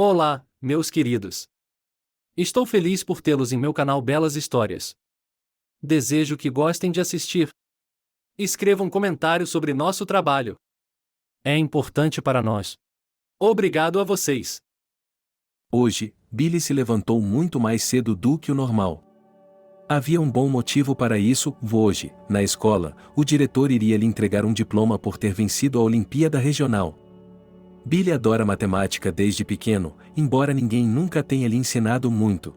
Olá, meus queridos. Estou feliz por tê-los em meu canal Belas Histórias. Desejo que gostem de assistir. Escreva um comentário sobre nosso trabalho. É importante para nós. Obrigado a vocês. Hoje, Billy se levantou muito mais cedo do que o normal. Havia um bom motivo para isso. Hoje, na escola, o diretor iria lhe entregar um diploma por ter vencido a Olimpíada Regional. Billy adora matemática desde pequeno, embora ninguém nunca tenha lhe ensinado muito.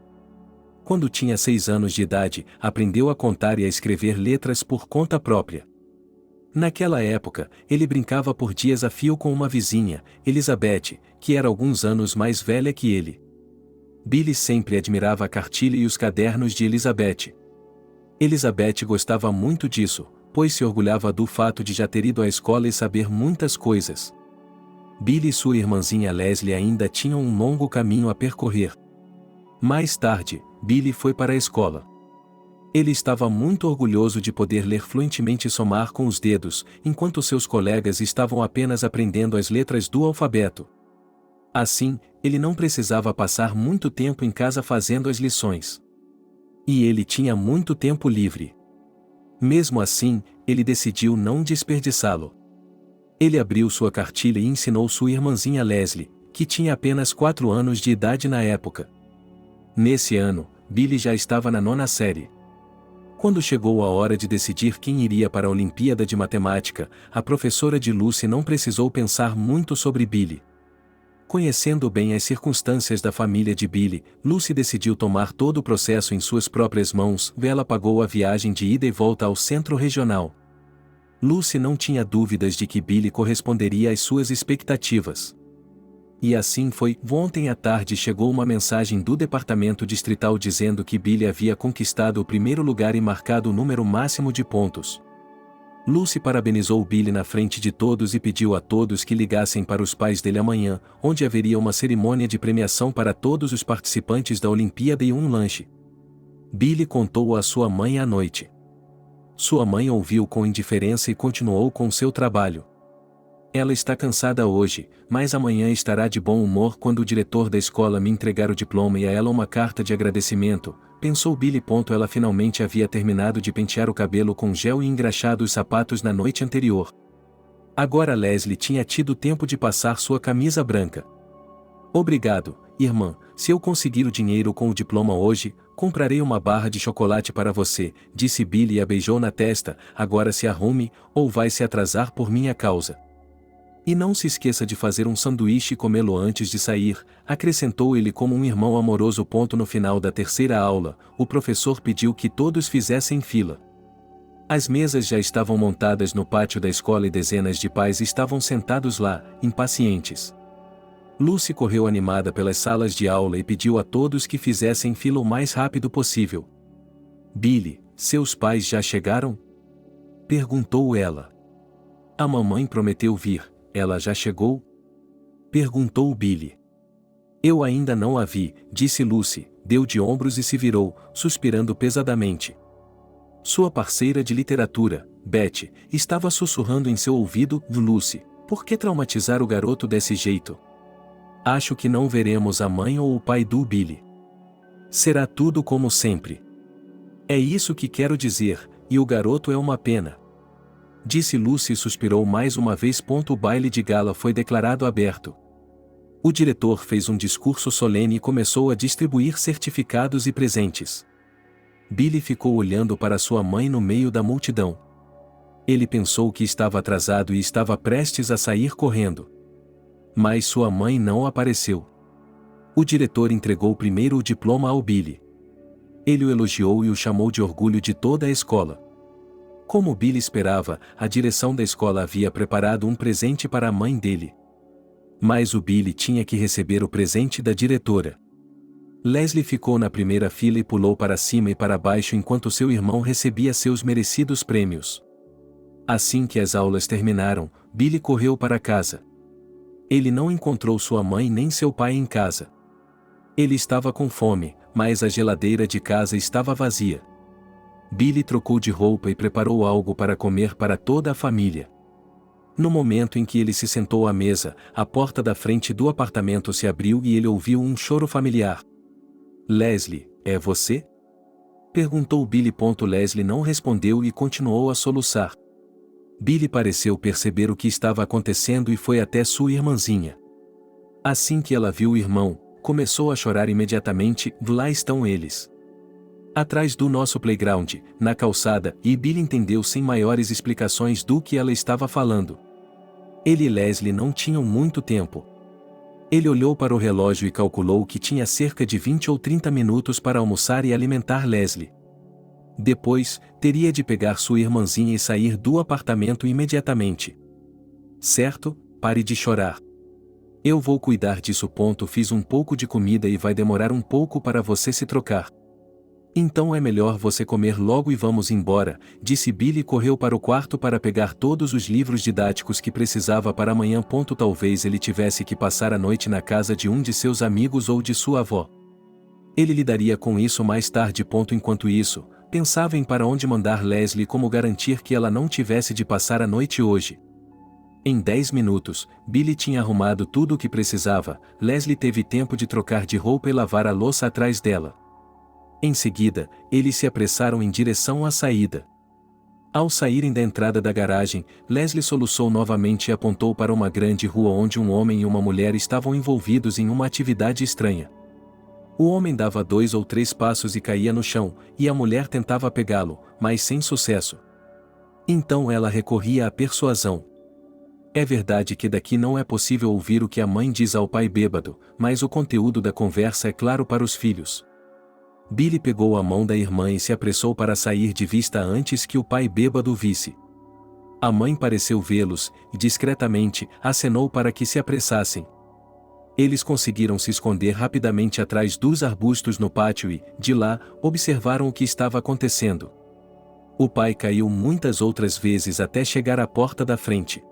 Quando tinha 6 anos de idade, aprendeu a contar e a escrever letras por conta própria. Naquela época, ele brincava por dias a fio com uma vizinha, Elizabeth, que era alguns anos mais velha que ele. Billy sempre admirava a cartilha e os cadernos de Elizabeth. Elizabeth gostava muito disso, pois se orgulhava do fato de já ter ido à escola e saber muitas coisas. Billy e sua irmãzinha Leslie ainda tinham um longo caminho a percorrer. Mais tarde, Billy foi para a escola. Ele estava muito orgulhoso de poder ler fluentemente e somar com os dedos, enquanto seus colegas estavam apenas aprendendo as letras do alfabeto. Assim, ele não precisava passar muito tempo em casa fazendo as lições. E ele tinha muito tempo livre. Mesmo assim, ele decidiu não desperdiçá-lo. Ele abriu sua cartilha e ensinou sua irmãzinha Leslie, que tinha apenas 4 anos de idade na época. Nesse ano, Billy já estava na 9ª série. Quando chegou a hora de decidir quem iria para a Olimpíada de Matemática, a professora de Lucy não precisou pensar muito sobre Billy. Conhecendo bem as circunstâncias da família de Billy, Lucy decidiu tomar todo o processo em suas próprias mãos. Ela pagou a viagem de ida e volta ao centro regional. Lucy não tinha dúvidas de que Billy corresponderia às suas expectativas. E assim foi. Ontem à tarde chegou uma mensagem do departamento distrital dizendo que Billy havia conquistado o primeiro lugar e marcado o número máximo de pontos. Lucy parabenizou Billy na frente de todos e pediu a todos que ligassem para os pais dele amanhã, onde haveria uma cerimônia de premiação para todos os participantes da Olimpíada e um lanche. Billy contou à sua mãe à noite. Sua mãe ouviu com indiferença e continuou com seu trabalho. Ela está cansada hoje, mas amanhã estará de bom humor quando o diretor da escola me entregar o diploma e a ela uma carta de agradecimento, pensou Billy. Ela finalmente havia terminado de pentear o cabelo com gel e engraxado os sapatos na noite anterior. Agora Leslie tinha tido tempo de passar sua camisa branca. Obrigado, irmã, se eu conseguir o dinheiro com o diploma hoje, comprarei uma barra de chocolate para você, disse Billy e a beijou na testa. Agora se arrume, ou vai se atrasar por minha causa. E não se esqueça de fazer um sanduíche e comê-lo antes de sair, acrescentou ele como um irmão amoroso. No final da 3ª aula, o professor pediu que todos fizessem fila. As mesas já estavam montadas no pátio da escola e dezenas de pais estavam sentados lá, impacientes. Lucy correu animada pelas salas de aula e pediu a todos que fizessem fila o mais rápido possível. Billy, seus pais já chegaram? Perguntou ela. A mamãe prometeu vir, ela já chegou? Perguntou Billy. Eu ainda não a vi, disse Lucy, deu de ombros e se virou, suspirando pesadamente. Sua parceira de literatura, Beth, estava sussurrando em seu ouvido. Lucy, por que traumatizar o garoto desse jeito? Acho que não veremos a mãe ou o pai do Billy. Será tudo como sempre. É isso que quero dizer, e o garoto é uma pena. Disse Lucy e suspirou mais uma vez. O baile de gala foi declarado aberto. O diretor fez um discurso solene e começou a distribuir certificados e presentes. Billy ficou olhando para sua mãe no meio da multidão. Ele pensou que estava atrasado e estava prestes a sair correndo. Mas sua mãe não apareceu. O diretor entregou primeiro o diploma ao Billy. Ele o elogiou e o chamou de orgulho de toda a escola. Como Billy esperava, a direção da escola havia preparado um presente para a mãe dele. Mas o Billy tinha que receber o presente da diretora. Leslie ficou na primeira fila e pulou para cima e para baixo enquanto seu irmão recebia seus merecidos prêmios. Assim que as aulas terminaram, Billy correu para casa. Ele não encontrou sua mãe nem seu pai em casa. Ele estava com fome, mas a geladeira de casa estava vazia. Billy trocou de roupa e preparou algo para comer para toda a família. No momento em que ele se sentou à mesa, a porta da frente do apartamento se abriu e ele ouviu um choro familiar. Leslie, é você? Perguntou Billy. Leslie não respondeu e continuou a soluçar. Billy pareceu perceber o que estava acontecendo e foi até sua irmãzinha. Assim que ela viu o irmão, começou a chorar imediatamente. Lá estão eles. Atrás do nosso playground, na calçada, e Billy entendeu sem maiores explicações do que ela estava falando. Ele e Leslie não tinham muito tempo. Ele olhou para o relógio e calculou que tinha cerca de 20 ou 30 minutos para almoçar e alimentar Leslie. Depois, teria de pegar sua irmãzinha e sair do apartamento imediatamente. Certo, pare de chorar. Eu vou cuidar disso. Fiz um pouco de comida e vai demorar um pouco para você se trocar. Então é melhor você comer logo e vamos embora, disse Billy e correu para o quarto para pegar todos os livros didáticos que precisava para amanhã. Talvez ele tivesse que passar a noite na casa de um de seus amigos ou de sua avó. Ele lidaria com isso mais tarde. Enquanto isso, pensava em para onde mandar Leslie e como garantir que ela não tivesse de passar a noite hoje. Em 10 minutos, Billy tinha arrumado tudo o que precisava. Leslie teve tempo de trocar de roupa e lavar a louça atrás dela. Em seguida, eles se apressaram em direção à saída. Ao saírem da entrada da garagem, Leslie soluçou novamente e apontou para uma grande rua onde um homem e uma mulher estavam envolvidos em uma atividade estranha. O homem dava 2 ou 3 passos e caía no chão, e a mulher tentava pegá-lo, mas sem sucesso. Então ela recorria à persuasão. É verdade que daqui não é possível ouvir o que a mãe diz ao pai bêbado, mas o conteúdo da conversa é claro para os filhos. Billy pegou a mão da irmã e se apressou para sair de vista antes que o pai bêbado visse. A mãe pareceu vê-los, e discretamente, acenou para que se apressassem. Eles conseguiram se esconder rapidamente atrás dos arbustos no pátio e, de lá, observaram o que estava acontecendo. O pai caiu muitas outras vezes até chegar à porta da frente.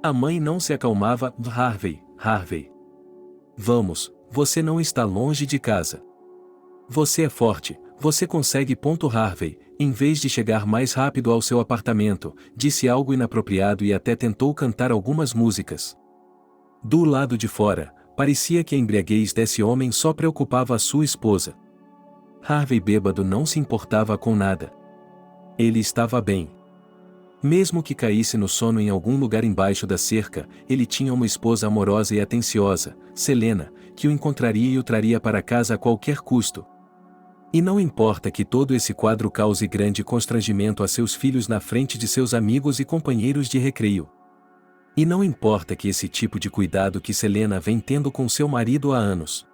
A mãe não se acalmava. Harvey. Vamos, você não está longe de casa. Você é forte, você consegue. Harvey, em vez de chegar mais rápido ao seu apartamento, disse algo inapropriado e até tentou cantar algumas músicas. Do lado de fora, parecia que a embriaguez desse homem só preocupava a sua esposa. Harvey bêbado não se importava com nada. Ele estava bem. Mesmo que caísse no sono em algum lugar embaixo da cerca, ele tinha uma esposa amorosa e atenciosa, Selena, que o encontraria e o traria para casa a qualquer custo. E não importa que todo esse quadro cause grande constrangimento a seus filhos na frente de seus amigos e companheiros de recreio. E não importa que esse tipo de cuidado que Selena vem tendo com seu marido há anos.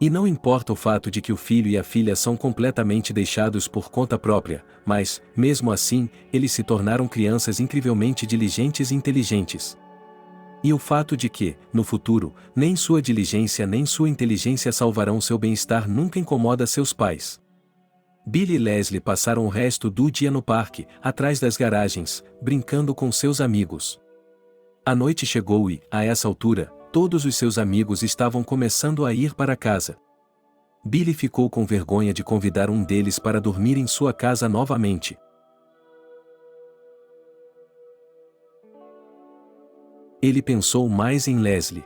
E não importa o fato de que o filho e a filha são completamente deixados por conta própria, mas, mesmo assim, eles se tornaram crianças incrivelmente diligentes e inteligentes. E o fato de que, no futuro, nem sua diligência nem sua inteligência salvarão seu bem-estar nunca incomoda seus pais. Billy e Leslie passaram o resto do dia no parque, atrás das garagens, brincando com seus amigos. A noite chegou e, a essa altura, todos os seus amigos estavam começando a ir para casa. Billy ficou com vergonha de convidar um deles para dormir em sua casa novamente. Ele pensou mais em Leslie.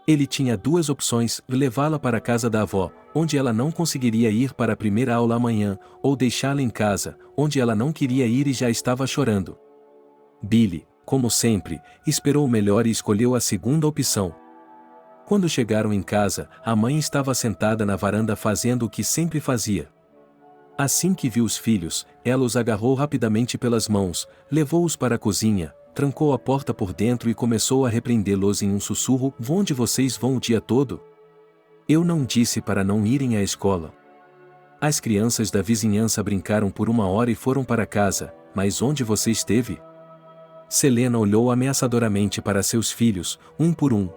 Ele tinha 2 opções: levá-la para a casa da avó, onde ela não conseguiria ir para a primeira aula amanhã, ou deixá-la em casa, onde ela não queria ir e já estava chorando. Billy, como sempre, esperou o melhor e escolheu a segunda opção. Quando chegaram em casa, a mãe estava sentada na varanda fazendo o que sempre fazia. Assim que viu os filhos, ela os agarrou rapidamente pelas mãos, levou-os para a cozinha, trancou a porta por dentro e começou a repreendê-los em um sussurro: onde vocês vão o dia todo? Eu não disse para não irem à escola. As crianças da vizinhança brincaram por 1 hora e foram para casa, mas onde você esteve? Selena olhou ameaçadoramente para seus filhos, um por um.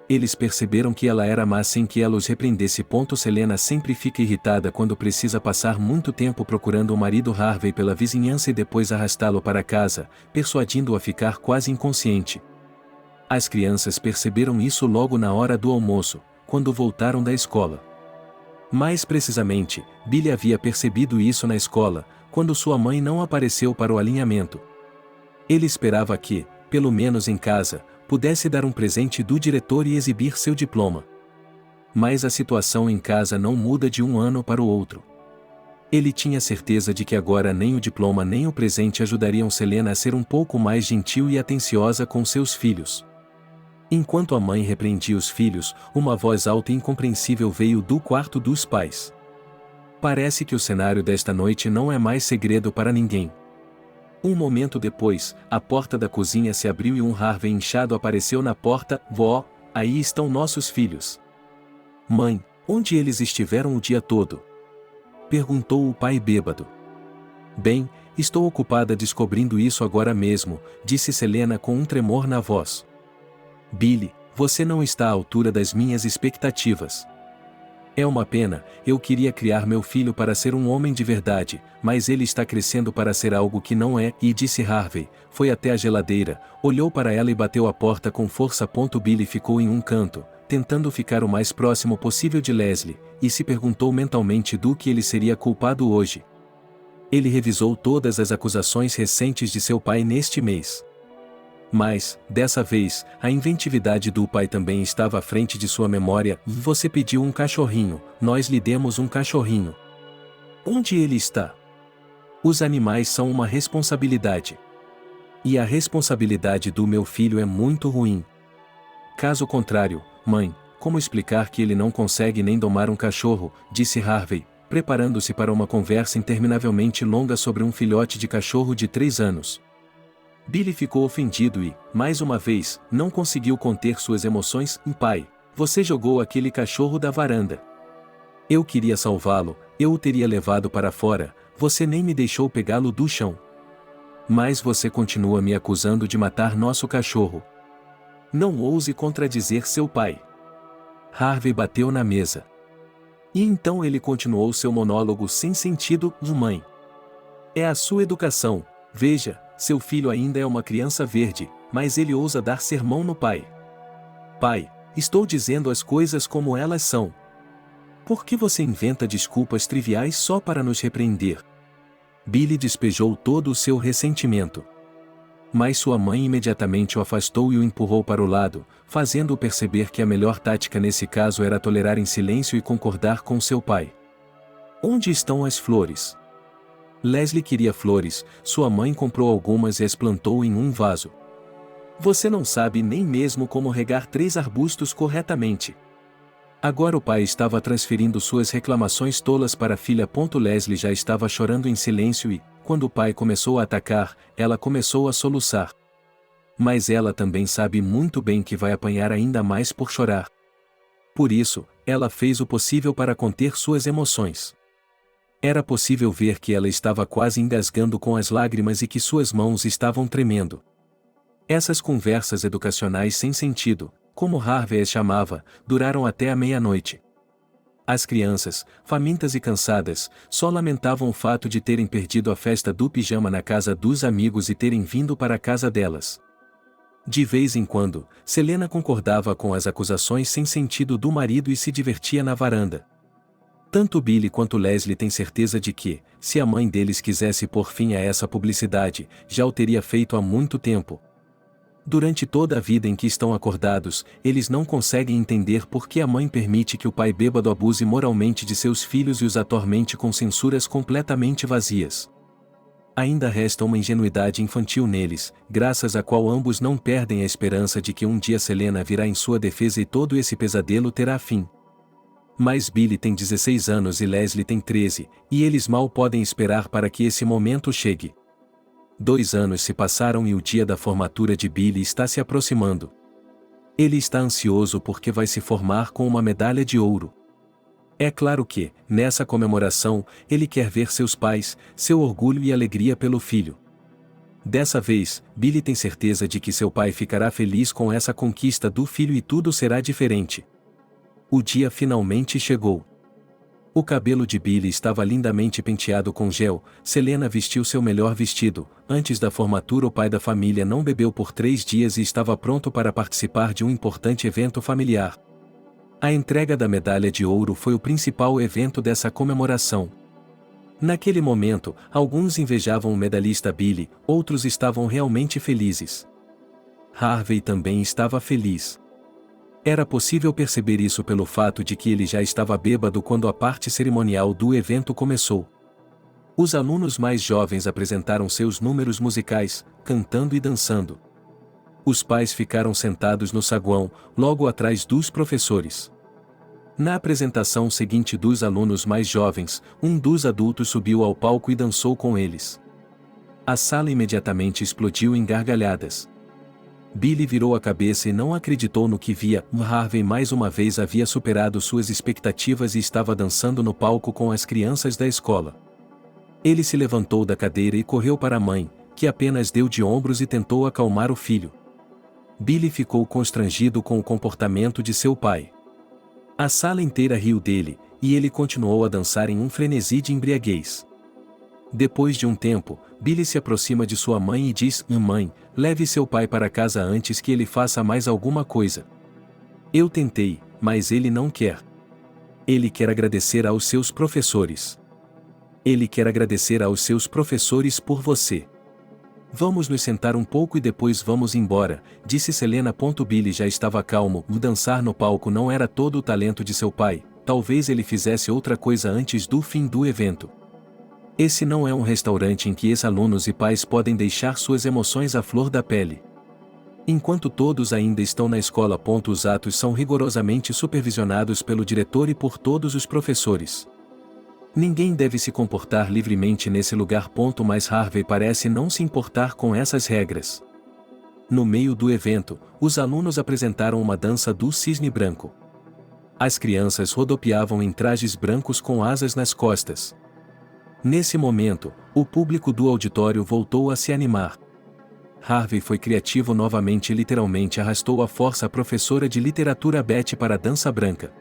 Eles perceberam que ela era má sem que ela os repreendesse. Selena sempre fica irritada quando precisa passar muito tempo procurando o marido Harvey pela vizinhança e depois arrastá-lo para casa, persuadindo-o a ficar quase inconsciente. As crianças perceberam isso logo na hora do almoço, quando voltaram da escola. Mais precisamente, Billy havia percebido isso na escola, quando sua mãe não apareceu para o alinhamento. Ele esperava que, pelo menos em casa, pudesse dar um presente do diretor e exibir seu diploma. Mas a situação em casa não muda de um ano para o outro. Ele tinha certeza de que agora nem o diploma nem o presente ajudariam Selena a ser um pouco mais gentil e atenciosa com seus filhos. Enquanto a mãe repreendia os filhos, uma voz alta e incompreensível veio do quarto dos pais. Parece que o cenário desta noite não é mais segredo para ninguém. Um momento depois, a porta da cozinha se abriu e um Harvey inchado apareceu na porta. Vó, aí estão nossos filhos. Mãe, onde eles estiveram o dia todo? Perguntou o pai bêbado. Bem, estou ocupada descobrindo isso agora mesmo, disse Selena com um tremor na voz. Billy, você não está à altura das minhas expectativas. É uma pena, eu queria criar meu filho para ser um homem de verdade, mas ele está crescendo para ser algo que não é, e disse Harvey, foi até a geladeira, olhou para ela e bateu a porta com força. Billy ficou em um canto, tentando ficar o mais próximo possível de Leslie, e se perguntou mentalmente do que ele seria culpado hoje. Ele revisou todas as acusações recentes de seu pai neste mês. Mas, dessa vez, a inventividade do pai também estava à frente de sua memória. Você pediu um cachorrinho, nós lhe demos um cachorrinho. Onde ele está? Os animais são uma responsabilidade. E a responsabilidade do meu filho é muito ruim. Caso contrário, mãe, como explicar que ele não consegue nem domar um cachorro, disse Harvey, preparando-se para uma conversa interminavelmente longa sobre um filhote de cachorro de 3 anos. Billy ficou ofendido e, mais uma vez, não conseguiu conter suas emoções. Pai, você jogou aquele cachorro da varanda. Eu queria salvá-lo, eu o teria levado para fora, você nem me deixou pegá-lo do chão. Mas você continua me acusando de matar nosso cachorro. Não ouse contradizer seu pai. Harvey bateu na mesa. E então ele continuou seu monólogo sem sentido. Mãe. É a sua educação, veja. Seu filho ainda é uma criança verde, mas ele ousa dar sermão no pai. Pai, estou dizendo as coisas como elas são. Por que você inventa desculpas triviais só para nos repreender? Billy despejou todo o seu ressentimento. Mas sua mãe imediatamente o afastou e o empurrou para o lado, fazendo-o perceber que a melhor tática nesse caso era tolerar em silêncio e concordar com seu pai. Onde estão as flores? Leslie queria flores, sua mãe comprou algumas e as plantou em um vaso. Você não sabe nem mesmo como regar 3 arbustos corretamente. Agora o pai estava transferindo suas reclamações tolas para a filha. Leslie já estava chorando em silêncio e, quando o pai começou a atacar, ela começou a soluçar. Mas ela também sabe muito bem que vai apanhar ainda mais por chorar. Por isso, ela fez o possível para conter suas emoções. Era possível ver que ela estava quase engasgando com as lágrimas e que suas mãos estavam tremendo. Essas conversas educacionais sem sentido, como Harvey as chamava, duraram até a meia-noite. As crianças, famintas e cansadas, só lamentavam o fato de terem perdido a festa do pijama na casa dos amigos e terem vindo para a casa delas. De vez em quando, Selena concordava com as acusações sem sentido do marido e se divertia na varanda. Tanto Billy quanto Leslie têm certeza de que, se a mãe deles quisesse pôr fim a essa publicidade, já o teria feito há muito tempo. Durante toda a vida em que estão acordados, eles não conseguem entender por que a mãe permite que o pai bêbado abuse moralmente de seus filhos e os atormente com censuras completamente vazias. Ainda resta uma ingenuidade infantil neles, graças à qual ambos não perdem a esperança de que um dia Selena virá em sua defesa e todo esse pesadelo terá fim. Mas Billy tem 16 anos e Leslie tem 13, e eles mal podem esperar para que esse momento chegue. 2 anos se passaram e o dia da formatura de Billy está se aproximando. Ele está ansioso porque vai se formar com uma medalha de ouro. É claro que, nessa comemoração, ele quer ver seus pais, seu orgulho e alegria pelo filho. Dessa vez, Billy tem certeza de que seu pai ficará feliz com essa conquista do filho e tudo será diferente. O dia finalmente chegou. O cabelo de Billy estava lindamente penteado com gel. Selena vestiu seu melhor vestido. Antes da formatura, o pai da família não bebeu por 3 dias e estava pronto para participar de um importante evento familiar. A entrega da medalha de ouro foi o principal evento dessa comemoração. Naquele momento, alguns invejavam o medalhista Billy, outros estavam realmente felizes. Harvey também estava feliz. Era possível perceber isso pelo fato de que ele já estava bêbado quando a parte cerimonial do evento começou. Os alunos mais jovens apresentaram seus números musicais, cantando e dançando. Os pais ficaram sentados no saguão, logo atrás dos professores. Na apresentação seguinte dos alunos mais jovens, um dos adultos subiu ao palco e dançou com eles. A sala imediatamente explodiu em gargalhadas. Billy virou a cabeça e não acreditou no que via. Harvey mais uma vez havia superado suas expectativas e estava dançando no palco com as crianças da escola. Ele se levantou da cadeira e correu para a mãe, que apenas deu de ombros e tentou acalmar o filho. Billy ficou constrangido com o comportamento de seu pai. A sala inteira riu dele, e ele continuou a dançar em um frenesi de embriaguez. Depois de um tempo, Billy se aproxima de sua mãe e diz: Mãe, leve seu pai para casa antes que ele faça mais alguma coisa. Eu tentei, mas ele não quer. Ele quer agradecer aos seus professores. Ele quer agradecer aos seus professores por você. Vamos nos sentar um pouco e depois vamos embora, disse Selena. Billy já estava calmo. O dançar no palco não era todo o talento de seu pai, talvez ele fizesse outra coisa antes do fim do evento. Esse não é um restaurante em que ex-alunos e pais podem deixar suas emoções à flor da pele. Enquanto todos ainda estão na escola. Os atos são rigorosamente supervisionados pelo diretor e por todos os professores. Ninguém deve se comportar livremente nesse lugar. Mas Harvey parece não se importar com essas regras. No meio do evento, os alunos apresentaram uma dança do cisne branco. As crianças rodopiavam em trajes brancos com asas nas costas. Nesse momento, o público do auditório voltou a se animar. Harvey foi criativo novamente e literalmente arrastou à força a professora de literatura Betty para a dança branca.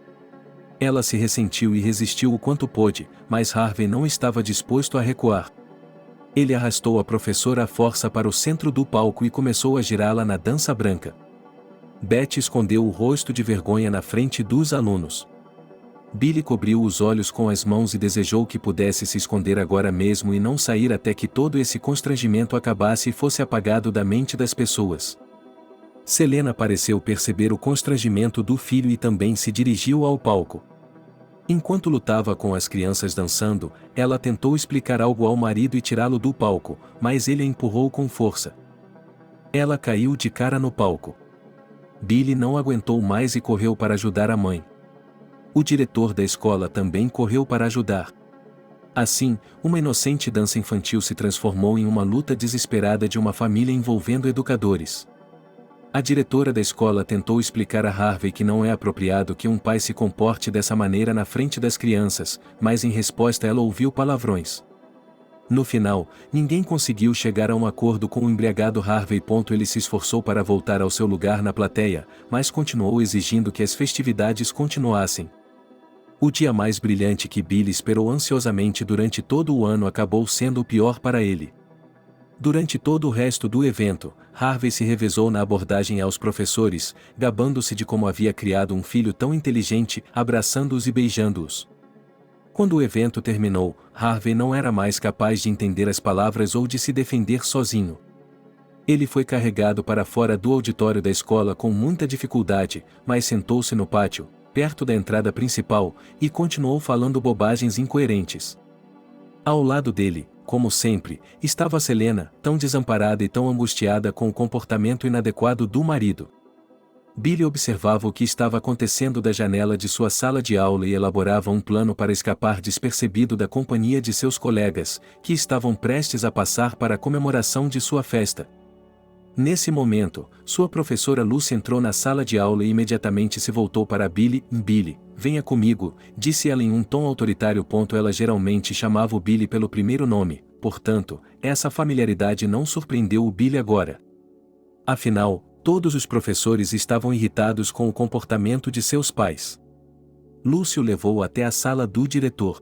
Ela se ressentiu e resistiu o quanto pôde, mas Harvey não estava disposto a recuar. Ele arrastou a professora à força para o centro do palco e começou a girá-la na dança branca. Betty escondeu o rosto de vergonha na frente dos alunos. Billy cobriu os olhos com as mãos e desejou que pudesse se esconder agora mesmo e não sair até que todo esse constrangimento acabasse e fosse apagado da mente das pessoas. Selena pareceu perceber o constrangimento do filho e também se dirigiu ao palco. Enquanto lutava com as crianças dançando, ela tentou explicar algo ao marido e tirá-lo do palco, mas ele a empurrou com força. Ela caiu de cara no palco. Billy não aguentou mais e correu para ajudar a mãe. O diretor da escola também correu para ajudar. Assim, uma inocente dança infantil se transformou em uma luta desesperada de uma família envolvendo educadores. A diretora da escola tentou explicar a Harvey que não é apropriado que um pai se comporte dessa maneira na frente das crianças, mas em resposta ela ouviu palavrões. No final, ninguém conseguiu chegar a um acordo com o embriagado Harvey. Ele se esforçou para voltar ao seu lugar na plateia, mas continuou exigindo que as festividades continuassem. O dia mais brilhante que Billy esperou ansiosamente durante todo o ano acabou sendo o pior para ele. Durante todo o resto do evento, Harvey se revezou na abordagem aos professores, gabando-se de como havia criado um filho tão inteligente, abraçando-os e beijando-os. Quando o evento terminou, Harvey não era mais capaz de entender as palavras ou de se defender sozinho. Ele foi carregado para fora do auditório da escola com muita dificuldade, mas sentou-se no pátio, perto da entrada principal, e continuou falando bobagens incoerentes. Ao lado dele, como sempre, estava Selena, tão desamparada e tão angustiada com o comportamento inadequado do marido. Billy observava o que estava acontecendo da janela de sua sala de aula e elaborava um plano para escapar despercebido da companhia de seus colegas, que estavam prestes a passar para a comemoração de sua festa. Nesse momento, sua professora Lucy entrou na sala de aula e imediatamente se voltou para Billy. Billy, venha comigo, disse ela em um tom autoritário. Ela geralmente chamava o Billy pelo primeiro nome, portanto, essa familiaridade não surpreendeu o Billy agora. Afinal, todos os professores estavam irritados com o comportamento de seus pais. Lucy o levou até a sala do diretor.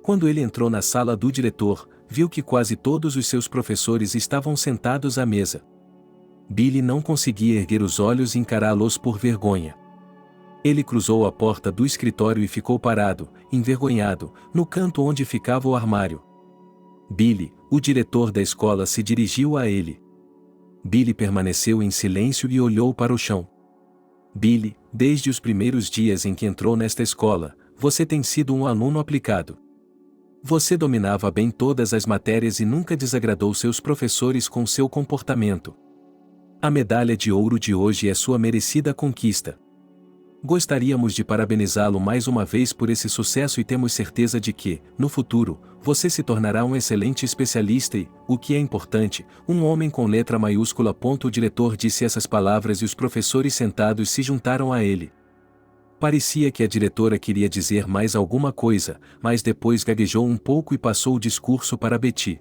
Quando ele entrou na sala do diretor, viu que quase todos os seus professores estavam sentados à mesa. Billy não conseguia erguer os olhos e encará-los por vergonha. Ele cruzou a porta do escritório e ficou parado, envergonhado, no canto onde ficava o armário. Billy, o diretor da escola, se dirigiu a ele. Billy permaneceu em silêncio e olhou para o chão. Billy, desde os primeiros dias em que entrou nesta escola, você tem sido um aluno aplicado. Você dominava bem todas as matérias e nunca desagradou seus professores com seu comportamento. A medalha de ouro de hoje é sua merecida conquista. Gostaríamos de parabenizá-lo mais uma vez por esse sucesso e temos certeza de que, no futuro, você se tornará um excelente especialista e, o que é importante, um homem com letra maiúscula. O diretor disse essas palavras e os professores sentados se juntaram a ele. Parecia que a diretora queria dizer mais alguma coisa, mas depois gaguejou um pouco e passou o discurso para Betty.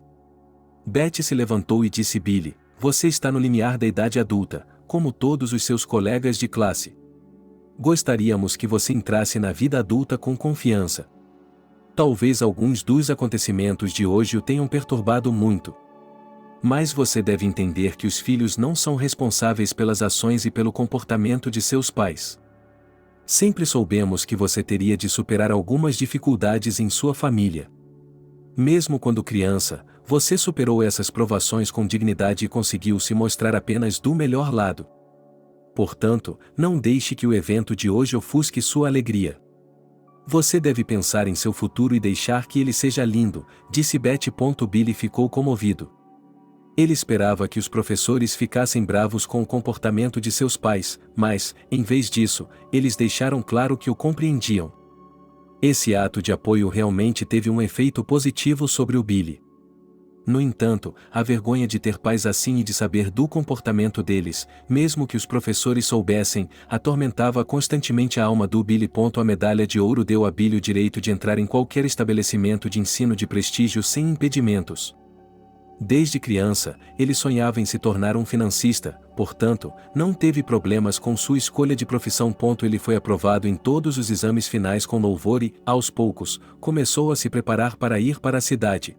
Betty se levantou e disse: Billy, você está no limiar da idade adulta, como todos os seus colegas de classe. Gostaríamos que você entrasse na vida adulta com confiança. Talvez alguns dos acontecimentos de hoje o tenham perturbado muito. Mas você deve entender que os filhos não são responsáveis pelas ações e pelo comportamento de seus pais. Sempre soubemos que você teria de superar algumas dificuldades em sua família. Mesmo quando criança, você superou essas provações com dignidade e conseguiu se mostrar apenas do melhor lado. Portanto, não deixe que o evento de hoje ofusque sua alegria. Você deve pensar em seu futuro e deixar que ele seja lindo, disse Betty. Billy ficou comovido. Ele esperava que os professores ficassem bravos com o comportamento de seus pais, mas, em vez disso, eles deixaram claro que o compreendiam. Esse ato de apoio realmente teve um efeito positivo sobre o Billy. No entanto, a vergonha de ter pais assim e de saber do comportamento deles, mesmo que os professores soubessem, atormentava constantemente a alma do Billy. A medalha de ouro deu a Billy o direito de entrar em qualquer estabelecimento de ensino de prestígio sem impedimentos. Desde criança, ele sonhava em se tornar um financista, portanto, não teve problemas com sua escolha de profissão. Ele foi aprovado em todos os exames finais com louvor e, aos poucos, começou a se preparar para ir para a cidade.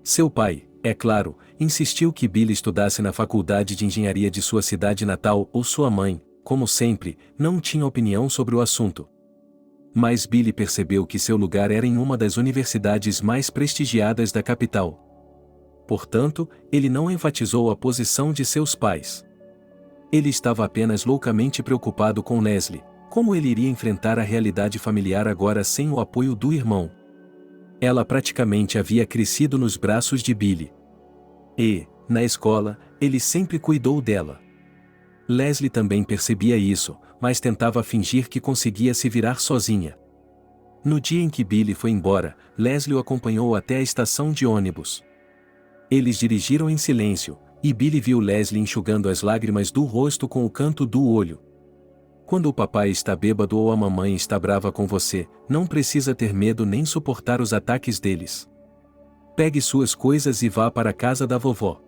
Seu pai, é claro, insistiu que Billy estudasse na faculdade de engenharia de sua cidade natal, ou sua mãe, como sempre, não tinha opinião sobre o assunto. Mas Billy percebeu que seu lugar era em uma das universidades mais prestigiadas da capital. Portanto, ele não enfatizou a posição de seus pais. Ele estava apenas loucamente preocupado com Leslie, como ele iria enfrentar a realidade familiar agora sem o apoio do irmão. Ela praticamente havia crescido nos braços de Billy. E, na escola, ele sempre cuidou dela. Leslie também percebia isso, mas tentava fingir que conseguia se virar sozinha. No dia em que Billy foi embora, Leslie o acompanhou até a estação de ônibus. Eles dirigiram em silêncio, e Billy viu Leslie enxugando as lágrimas do rosto com o canto do olho. Quando o papai está bêbado ou a mamãe está brava com você, não precisa ter medo nem suportar os ataques deles. Pegue suas coisas e vá para a casa da vovó.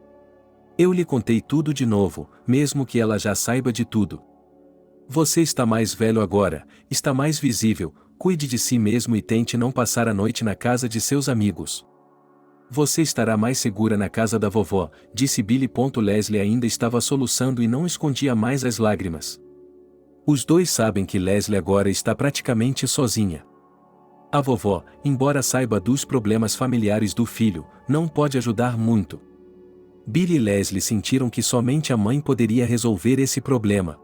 Eu lhe contei tudo de novo, mesmo que ela já saiba de tudo. Você está mais velho agora, está mais visível, cuide de si mesmo e tente não passar a noite na casa de seus amigos. Você estará mais segura na casa da vovó, disse Billy. Leslie ainda estava soluçando e não escondia mais as lágrimas. Os dois sabem que Leslie agora está praticamente sozinha. A vovó, embora saiba dos problemas familiares do filho, não pode ajudar muito. Billy e Leslie sentiram que somente a mãe poderia resolver esse problema.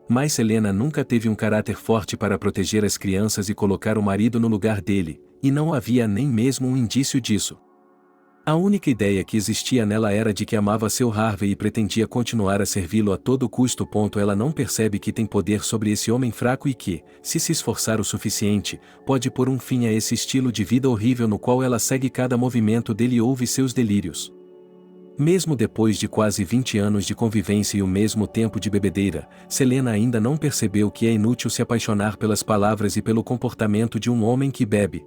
Mas Helena nunca teve um caráter forte para proteger as crianças e colocar o marido no lugar dele, e não havia nem mesmo um indício disso. A única ideia que existia nela era de que amava seu Harvey e pretendia continuar a servi-lo a todo custo. Ela não percebe que tem poder sobre esse homem fraco e que, se esforçar o suficiente, pode pôr um fim a esse estilo de vida horrível no qual ela segue cada movimento dele e ouve seus delírios. Mesmo depois de quase 20 anos de convivência e o mesmo tempo de bebedeira, Selena ainda não percebeu que é inútil se apaixonar pelas palavras e pelo comportamento de um homem que bebe.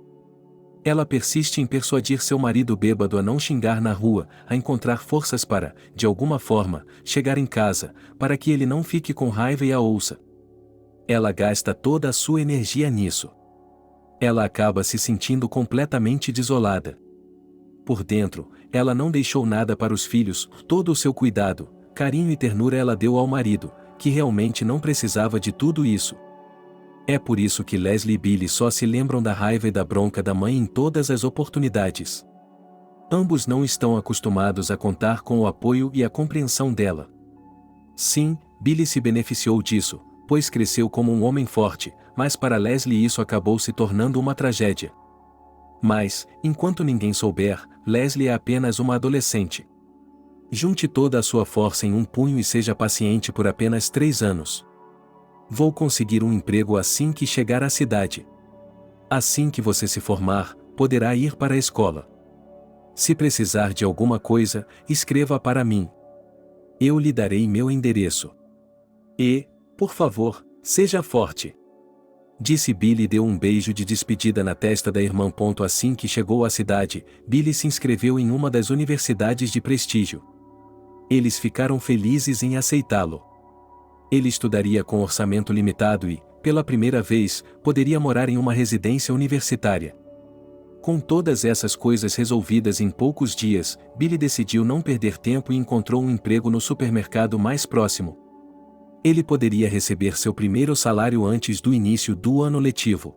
Ela persiste em persuadir seu marido bêbado a não xingar na rua, a encontrar forças para, de alguma forma, chegar em casa, para que ele não fique com raiva e a ouça. Ela gasta toda a sua energia nisso. Ela acaba se sentindo completamente desolada. Por dentro, ela não deixou nada para os filhos, todo o seu cuidado, carinho e ternura ela deu ao marido, que realmente não precisava de tudo isso. É por isso que Leslie e Billy só se lembram da raiva e da bronca da mãe em todas as oportunidades. Ambos não estão acostumados a contar com o apoio e a compreensão dela. Sim, Billy se beneficiou disso, pois cresceu como um homem forte, mas para Leslie isso acabou se tornando uma tragédia. Mas, enquanto ninguém souber, Leslie é apenas uma adolescente. Junte toda a sua força em um punho e seja paciente por apenas 3 anos. Vou conseguir um emprego assim que chegar à cidade. Assim que você se formar, poderá ir para a escola. Se precisar de alguma coisa, escreva para mim. Eu lhe darei meu endereço. E, por favor, seja forte. Disse Billy e deu um beijo de despedida na testa da irmã. Assim que chegou à cidade, Billy se inscreveu em uma das universidades de prestígio. Eles ficaram felizes em aceitá-lo. Ele estudaria com orçamento limitado e, pela primeira vez, poderia morar em uma residência universitária. Com todas essas coisas resolvidas em poucos dias, Billy decidiu não perder tempo e encontrou um emprego no supermercado mais próximo. Ele poderia receber seu primeiro salário antes do início do ano letivo.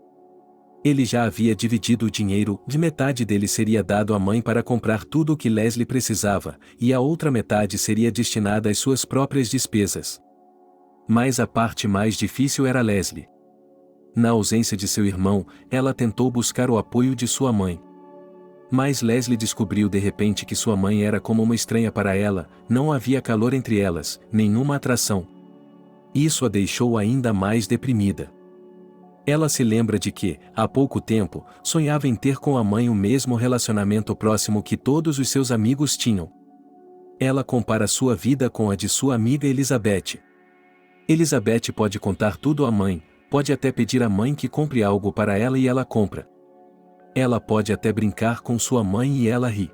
Ele já havia dividido o dinheiro, de metade dele seria dado à mãe para comprar tudo o que Leslie precisava, e a outra metade seria destinada às suas próprias despesas. Mas a parte mais difícil era Leslie. Na ausência de seu irmão, ela tentou buscar o apoio de sua mãe. Mas Leslie descobriu de repente que sua mãe era como uma estranha para ela, não havia calor entre elas, nenhuma atração. Isso a deixou ainda mais deprimida. Ela se lembra de que, há pouco tempo, sonhava em ter com a mãe o mesmo relacionamento próximo que todos os seus amigos tinham. Ela compara sua vida com a de sua amiga Elizabeth. Elizabeth pode contar tudo à mãe, pode até pedir à mãe que compre algo para ela e ela compra. Ela pode até brincar com sua mãe e ela ri.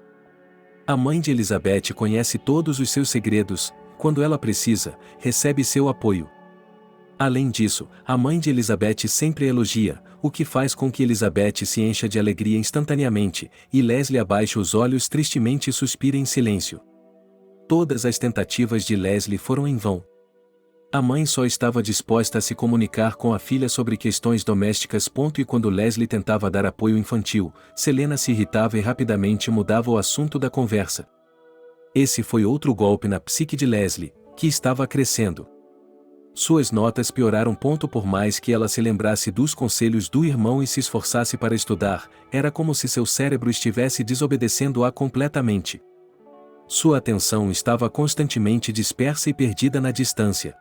A mãe de Elizabeth conhece todos os seus segredos, quando ela precisa, recebe seu apoio. Além disso, a mãe de Elizabeth sempre a elogia, o que faz com que Elizabeth se encha de alegria instantaneamente, e Leslie abaixa os olhos tristemente e suspira em silêncio. Todas as tentativas de Leslie foram em vão. A mãe só estava disposta a se comunicar com a filha sobre questões domésticas. E quando Leslie tentava dar apoio infantil, Selena se irritava e rapidamente mudava o assunto da conversa. Esse foi outro golpe na psique de Leslie, que estava crescendo. Suas notas pioraram. Por mais que ela se lembrasse dos conselhos do irmão e se esforçasse para estudar, era como se seu cérebro estivesse desobedecendo-a completamente. Sua atenção estava constantemente dispersa e perdida na distância.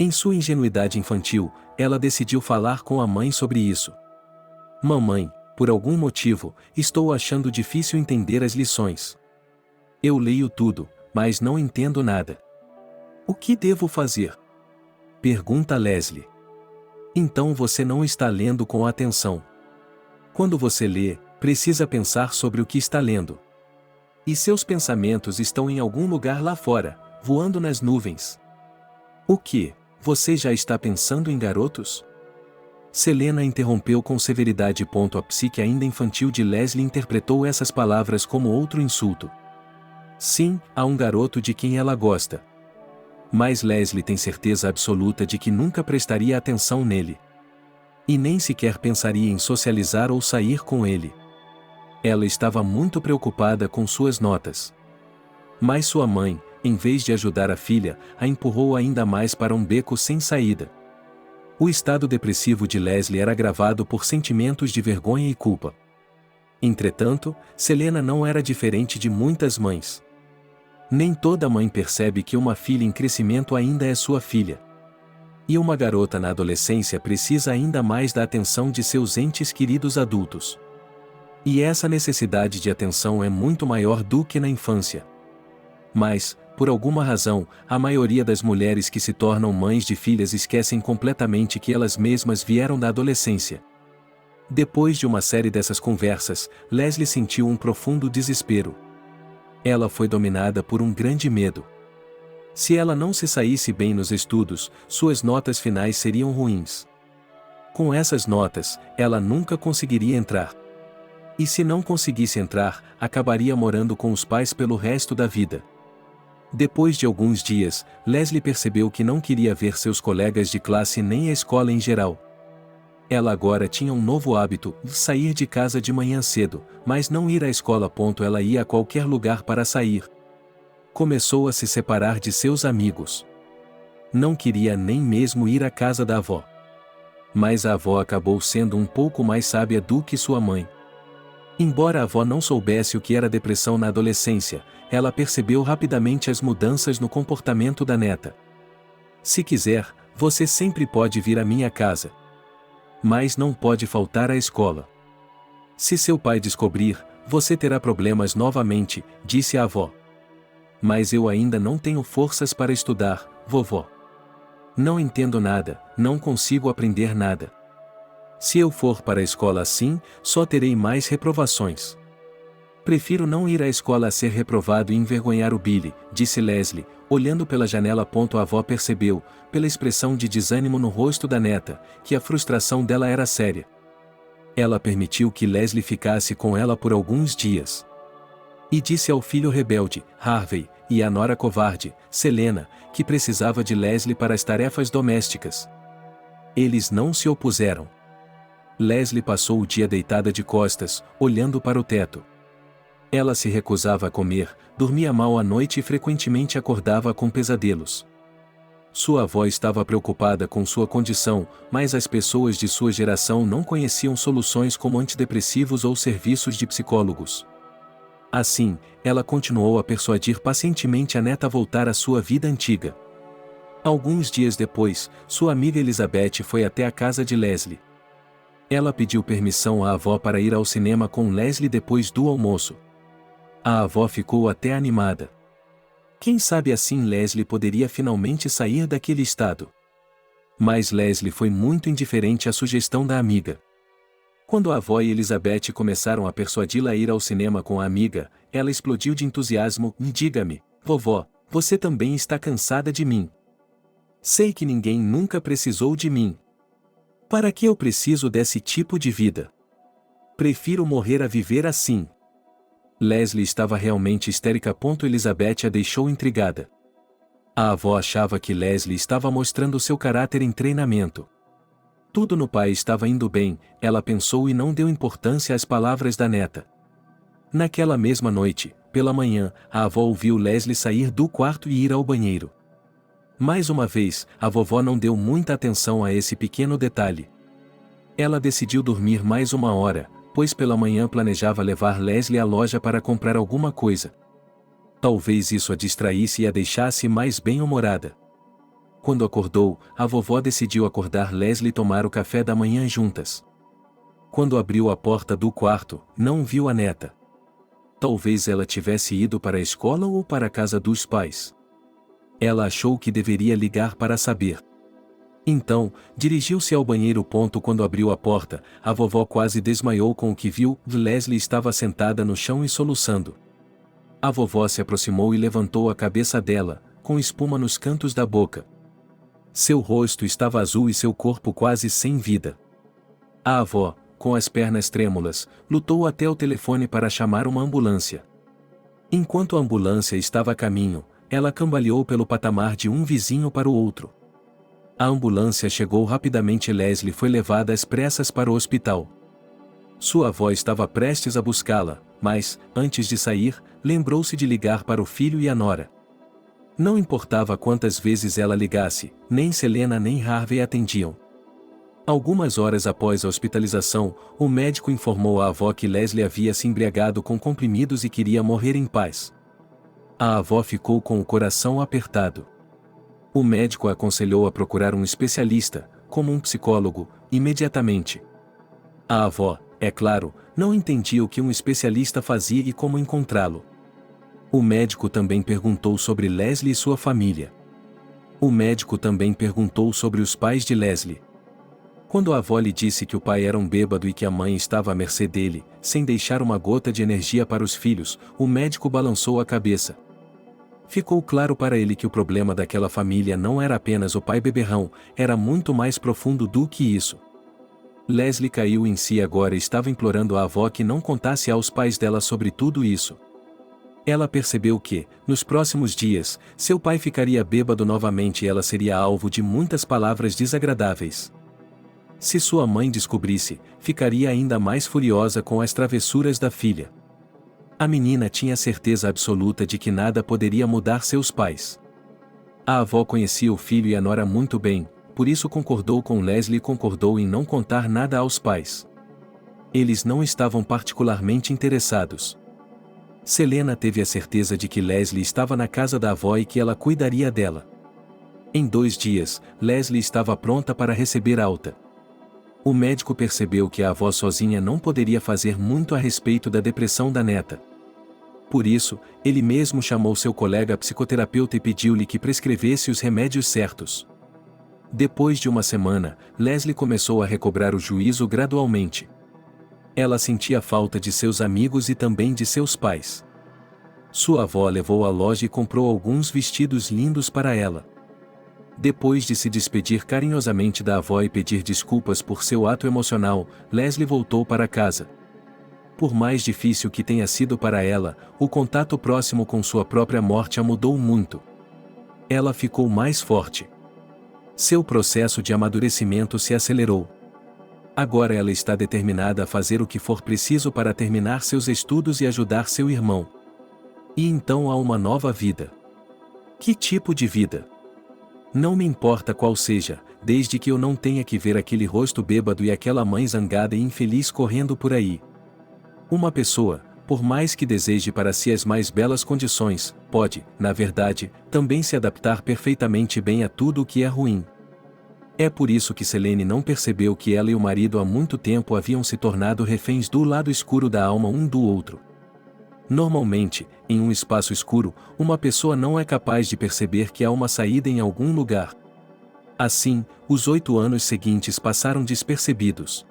Em sua ingenuidade infantil, ela decidiu falar com a mãe sobre isso. Mamãe, por algum motivo, estou achando difícil entender as lições. Eu leio tudo, mas não entendo nada. O que devo fazer? Pergunta Leslie. Então você não está lendo com atenção. Quando você lê, precisa pensar sobre o que está lendo. E seus pensamentos estão em algum lugar lá fora, voando nas nuvens. O que? Você já está pensando em garotos? Selena interrompeu com severidade. A psique ainda infantil de Leslie interpretou essas palavras como outro insulto. Sim, há um garoto de quem ela gosta. Mas Leslie tem certeza absoluta de que nunca prestaria atenção nele. E nem sequer pensaria em socializar ou sair com ele. Ela estava muito preocupada com suas notas. Mas sua mãe, em vez de ajudar a filha, a empurrou ainda mais para um beco sem saída. O estado depressivo de Leslie era agravado por sentimentos de vergonha e culpa. Entretanto, Selena não era diferente de muitas mães. Nem toda mãe percebe que uma filha em crescimento ainda é sua filha. E uma garota na adolescência precisa ainda mais da atenção de seus entes queridos adultos. E essa necessidade de atenção é muito maior do que na infância. Mas, por alguma razão, a maioria das mulheres que se tornam mães de filhas esquecem completamente que elas mesmas vieram da adolescência. Depois de uma série dessas conversas, Leslie sentiu um profundo desespero. Ela foi dominada por um grande medo. Se ela não se saísse bem nos estudos, suas notas finais seriam ruins. Com essas notas, ela nunca conseguiria entrar. E se não conseguisse entrar, acabaria morando com os pais pelo resto da vida. Depois de alguns dias, Leslie percebeu que não queria ver seus colegas de classe nem a escola em geral. Ela agora tinha um novo hábito, sair de casa de manhã cedo, mas não ir à escola. Ela ia a qualquer lugar para sair. Começou a se separar de seus amigos. Não queria nem mesmo ir à casa da avó. Mas a avó acabou sendo um pouco mais sábia do que sua mãe. Embora a avó não soubesse o que era depressão na adolescência, ela percebeu rapidamente as mudanças no comportamento da neta. Se quiser, você sempre pode vir à minha casa. Mas não pode faltar à escola. Se seu pai descobrir, você terá problemas novamente, disse a avó. Mas eu ainda não tenho forças para estudar, vovó. Não entendo nada, não consigo aprender nada. Se eu for para a escola assim, só terei mais reprovações. Prefiro não ir à escola a ser reprovado e envergonhar o Billy, disse Leslie, olhando pela janela. A avó percebeu, pela expressão de desânimo no rosto da neta, que a frustração dela era séria. Ela permitiu que Leslie ficasse com ela por alguns dias. E disse ao filho rebelde, Harvey, e à nora covarde, Selena, que precisava de Leslie para as tarefas domésticas. Eles não se opuseram. Leslie passou o dia deitada de costas, olhando para o teto. Ela se recusava a comer, dormia mal à noite e frequentemente acordava com pesadelos. Sua avó estava preocupada com sua condição, mas as pessoas de sua geração não conheciam soluções como antidepressivos ou serviços de psicólogos. Assim, ela continuou a persuadir pacientemente a neta a voltar à sua vida antiga. Alguns dias depois, sua amiga Elizabeth foi até a casa de Leslie. Ela pediu permissão à avó para ir ao cinema com Leslie depois do almoço. A avó ficou até animada. Quem sabe assim Leslie poderia finalmente sair daquele estado. Mas Leslie foi muito indiferente à sugestão da amiga. Quando a avó e Elizabeth começaram a persuadi-la a ir ao cinema com a amiga, ela explodiu de entusiasmo. Diga-me, vovó, você também está cansada de mim. Sei que ninguém nunca precisou de mim. Para que eu preciso desse tipo de vida? Prefiro morrer a viver assim. Leslie estava realmente histérica. Elizabeth a deixou intrigada. A avó achava que Leslie estava mostrando seu caráter em treinamento. Tudo no pai estava indo bem, ela pensou e não deu importância às palavras da neta. Naquela mesma noite, pela manhã, a avó ouviu Leslie sair do quarto e ir ao banheiro. Mais uma vez, a vovó não deu muita atenção a esse pequeno detalhe. Ela decidiu dormir mais uma hora, pois pela manhã planejava levar Leslie à loja para comprar alguma coisa. Talvez isso a distraísse e a deixasse mais bem-humorada. Quando acordou, a vovó decidiu acordar Leslie e tomar o café da manhã juntas. Quando abriu a porta do quarto, não viu a neta. Talvez ela tivesse ido para a escola ou para a casa dos pais. Ela achou que deveria ligar para saber. Então, dirigiu-se ao banheiro. Quando abriu a porta, a vovó quase desmaiou com o que viu. Leslie estava sentada no chão e soluçando. A vovó se aproximou e levantou a cabeça dela, com espuma nos cantos da boca. Seu rosto estava azul e seu corpo quase sem vida. A avó, com as pernas trêmulas, lutou até o telefone para chamar uma ambulância. Enquanto a ambulância estava a caminho, ela cambaleou pelo patamar de um vizinho para o outro. A ambulância chegou rapidamente e Leslie foi levada às pressas para o hospital. Sua avó estava prestes a buscá-la, mas, antes de sair, lembrou-se de ligar para o filho e a nora. Não importava quantas vezes ela ligasse, nem Selena nem Harvey atendiam. Algumas horas após a hospitalização, o médico informou à avó que Leslie havia se embriagado com comprimidos e queria morrer em paz. A avó ficou com o coração apertado. O médico a aconselhou a procurar um especialista, como um psicólogo, imediatamente. A avó, é claro, não entendia o que um especialista fazia e como encontrá-lo. O médico também perguntou sobre Leslie e sua família. O médico também perguntou sobre os pais de Leslie. Quando a avó lhe disse que o pai era um bêbado e que a mãe estava à mercê dele, sem deixar uma gota de energia para os filhos, o médico balançou a cabeça. Ficou claro para ele que o problema daquela família não era apenas o pai beberrão, era muito mais profundo do que isso. Leslie caiu em si agora e estava implorando à avó que não contasse aos pais dela sobre tudo isso. Ela percebeu que, nos próximos dias, seu pai ficaria bêbado novamente e ela seria alvo de muitas palavras desagradáveis. Se sua mãe descobrisse, ficaria ainda mais furiosa com as travessuras da filha. A menina tinha certeza absoluta de que nada poderia mudar seus pais. A avó conhecia o filho e a nora muito bem, por isso concordou com Leslie e concordou em não contar nada aos pais. Eles não estavam particularmente interessados. Selena teve a certeza de que Leslie estava na casa da avó e que ela cuidaria dela. Em 2 dias, Leslie estava pronta para receber alta. O médico percebeu que a avó sozinha não poderia fazer muito a respeito da depressão da neta. Por isso, ele mesmo chamou seu colega psicoterapeuta e pediu-lhe que prescrevesse os remédios certos. Depois de uma semana, Leslie começou a recobrar o juízo gradualmente. Ela sentia falta de seus amigos e também de seus pais. Sua avó levou à loja e comprou alguns vestidos lindos para ela. Depois de se despedir carinhosamente da avó e pedir desculpas por seu ato emocional, Leslie voltou para casa. Por mais difícil que tenha sido para ela, o contato próximo com sua própria morte a mudou muito. Ela ficou mais forte. Seu processo de amadurecimento se acelerou. Agora ela está determinada a fazer o que for preciso para terminar seus estudos e ajudar seu irmão. E então há uma nova vida. Que tipo de vida? Não me importa qual seja, desde que eu não tenha que ver aquele rosto bêbado e aquela mãe zangada e infeliz correndo por aí. Uma pessoa, por mais que deseje para si as mais belas condições, pode, na verdade, também se adaptar perfeitamente bem a tudo o que é ruim. É por isso que Selene não percebeu que ela e o marido há muito tempo haviam se tornado reféns do lado escuro da alma um do outro. Normalmente, em um espaço escuro, uma pessoa não é capaz de perceber que há uma saída em algum lugar. Assim, os 8 anos seguintes passaram despercebidos.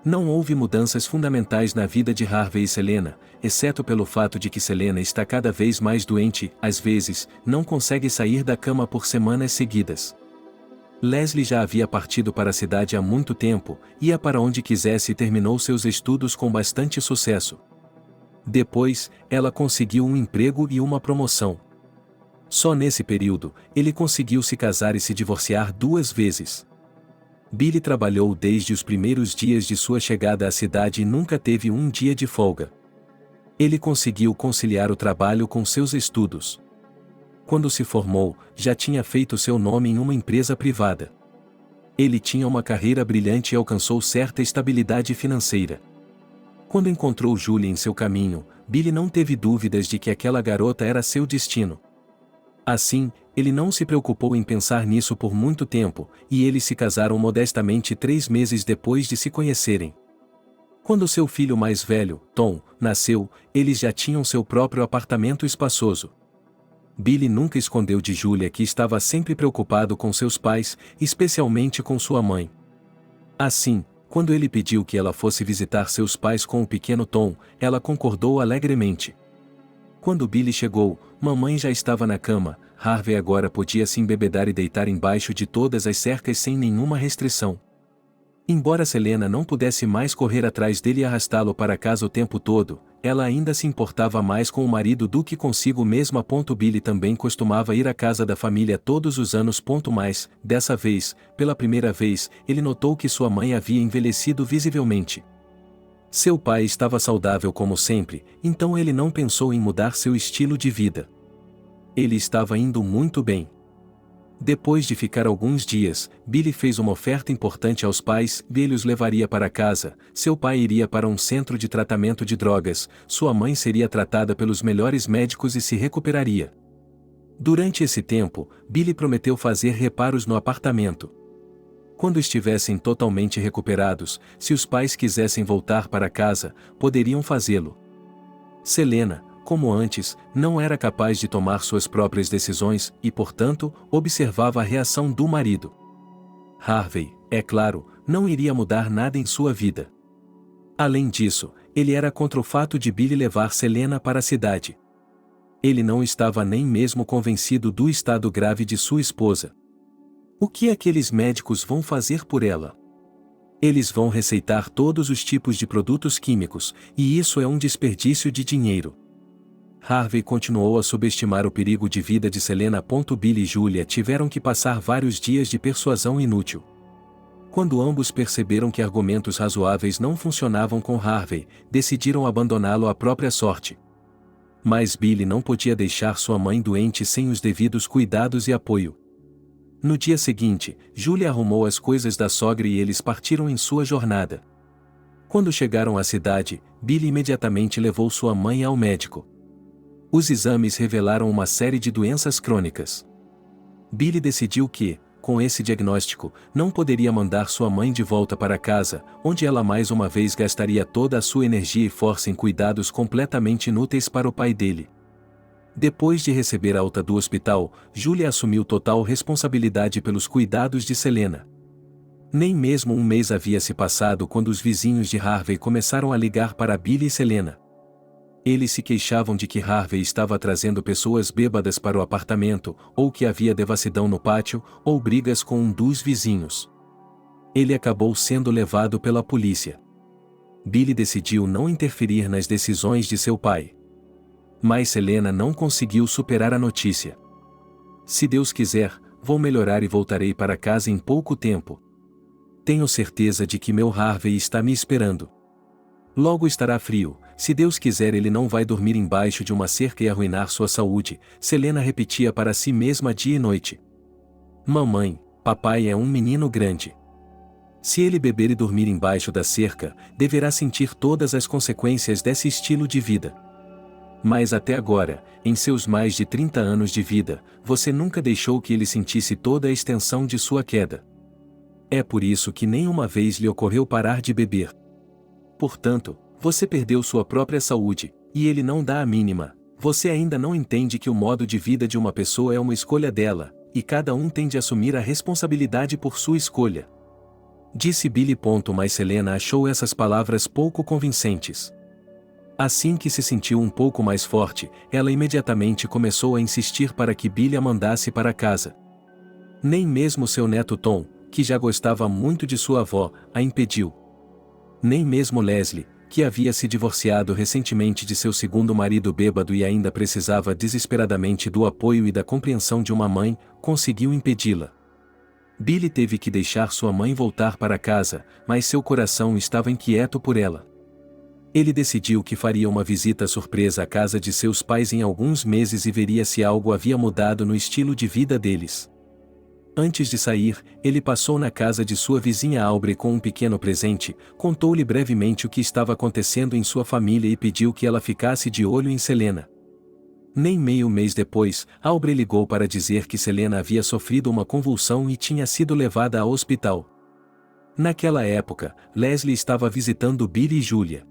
Não houve mudanças fundamentais na vida de Harvey e Selena, exceto pelo fato de que Selena está cada vez mais doente, às vezes, não consegue sair da cama por semanas seguidas. Leslie já havia partido para a cidade há muito tempo, ia para onde quisesse e terminou seus estudos com bastante sucesso. Depois, ela conseguiu um emprego e uma promoção. Só nesse período, ele conseguiu se casar e se divorciar 2 vezes. Billy trabalhou desde os primeiros dias de sua chegada à cidade e nunca teve um dia de folga. Ele conseguiu conciliar o trabalho com seus estudos. Quando se formou, já tinha feito seu nome em uma empresa privada. Ele tinha uma carreira brilhante e alcançou certa estabilidade financeira. Quando encontrou Julie em seu caminho, Billy não teve dúvidas de que aquela garota era seu destino. Assim, ele não se preocupou em pensar nisso por muito tempo, e eles se casaram modestamente 3 meses depois de se conhecerem. Quando seu filho mais velho, Tom, nasceu, eles já tinham seu próprio apartamento espaçoso. Billy nunca escondeu de Julia que estava sempre preocupado com seus pais, especialmente com sua mãe. Assim, quando ele pediu que ela fosse visitar seus pais com o pequeno Tom, ela concordou alegremente. Quando Billy chegou, mamãe já estava na cama, Harvey agora podia se embebedar e deitar embaixo de todas as cercas sem nenhuma restrição. Embora Selena não pudesse mais correr atrás dele e arrastá-lo para casa o tempo todo, ela ainda se importava mais com o marido do que consigo mesma. Billy também costumava ir à casa da família todos os anos. Mas, dessa vez, pela primeira vez, ele notou que sua mãe havia envelhecido visivelmente. Seu pai estava saudável como sempre, então ele não pensou em mudar seu estilo de vida. Ele estava indo muito bem. Depois de ficar alguns dias, Billy fez uma oferta importante aos pais, Billy os levaria para casa, seu pai iria para um centro de tratamento de drogas, sua mãe seria tratada pelos melhores médicos e se recuperaria. Durante esse tempo, Billy prometeu fazer reparos no apartamento. Quando estivessem totalmente recuperados, se os pais quisessem voltar para casa, poderiam fazê-lo. Selena, como antes, não era capaz de tomar suas próprias decisões e, portanto, observava a reação do marido. Harvey, é claro, não iria mudar nada em sua vida. Além disso, ele era contra o fato de Billy levar Selena para a cidade. Ele não estava nem mesmo convencido do estado grave de sua esposa. O que aqueles médicos vão fazer por ela? Eles vão receitar todos os tipos de produtos químicos, e isso é um desperdício de dinheiro. Harvey continuou a subestimar o perigo de vida de Selena. Billy e Julia tiveram que passar vários dias de persuasão inútil. Quando ambos perceberam que argumentos razoáveis não funcionavam com Harvey, decidiram abandoná-lo à própria sorte. Mas Billy não podia deixar sua mãe doente sem os devidos cuidados e apoio. No dia seguinte, Julia arrumou as coisas da sogra e eles partiram em sua jornada. Quando chegaram à cidade, Billy imediatamente levou sua mãe ao médico. Os exames revelaram uma série de doenças crônicas. Billy decidiu que, com esse diagnóstico, não poderia mandar sua mãe de volta para casa, onde ela mais uma vez gastaria toda a sua energia e força em cuidados completamente inúteis para o pai dele. Depois de receber alta do hospital, Julia assumiu total responsabilidade pelos cuidados de Selena. Nem mesmo um mês havia se passado quando os vizinhos de Harvey começaram a ligar para Billy e Selena. Eles se queixavam de que Harvey estava trazendo pessoas bêbadas para o apartamento, ou que havia devassidão no pátio, ou brigas com um dos vizinhos. Ele acabou sendo levado pela polícia. Billy decidiu não interferir nas decisões de seu pai. Mas Selena não conseguiu superar a notícia. Se Deus quiser, vou melhorar e voltarei para casa em pouco tempo. Tenho certeza de que meu Harvey está me esperando. Logo estará frio, se Deus quiser ele não vai dormir embaixo de uma cerca e arruinar sua saúde, Selena repetia para si mesma dia e noite. Mamãe, papai é um menino grande. Se ele beber e dormir embaixo da cerca, deverá sentir todas as consequências desse estilo de vida. Mas até agora, em seus mais de 30 anos de vida, você nunca deixou que ele sentisse toda a extensão de sua queda. É por isso que nenhuma vez lhe ocorreu parar de beber. Portanto, você perdeu sua própria saúde, e ele não dá a mínima. Você ainda não entende que o modo de vida de uma pessoa é uma escolha dela, e cada um tem de assumir a responsabilidade por sua escolha. Disse Billy. Mas Selena achou essas palavras pouco convincentes. Assim que se sentiu um pouco mais forte, ela imediatamente começou a insistir para que Billy a mandasse para casa. Nem mesmo seu neto Tom, que já gostava muito de sua avó, a impediu. Nem mesmo Leslie, que havia se divorciado recentemente de seu segundo marido bêbado e ainda precisava desesperadamente do apoio e da compreensão de uma mãe, conseguiu impedi-la. Billy teve que deixar sua mãe voltar para casa, mas seu coração estava inquieto por ela. Ele decidiu que faria uma visita surpresa à casa de seus pais em alguns meses e veria se algo havia mudado no estilo de vida deles. Antes de sair, ele passou na casa de sua vizinha Aubrey com um pequeno presente, contou-lhe brevemente o que estava acontecendo em sua família e pediu que ela ficasse de olho em Selena. Nem meio mês depois, Aubrey ligou para dizer que Selena havia sofrido uma convulsão e tinha sido levada ao hospital. Naquela época, Leslie estava visitando Billy e Julia.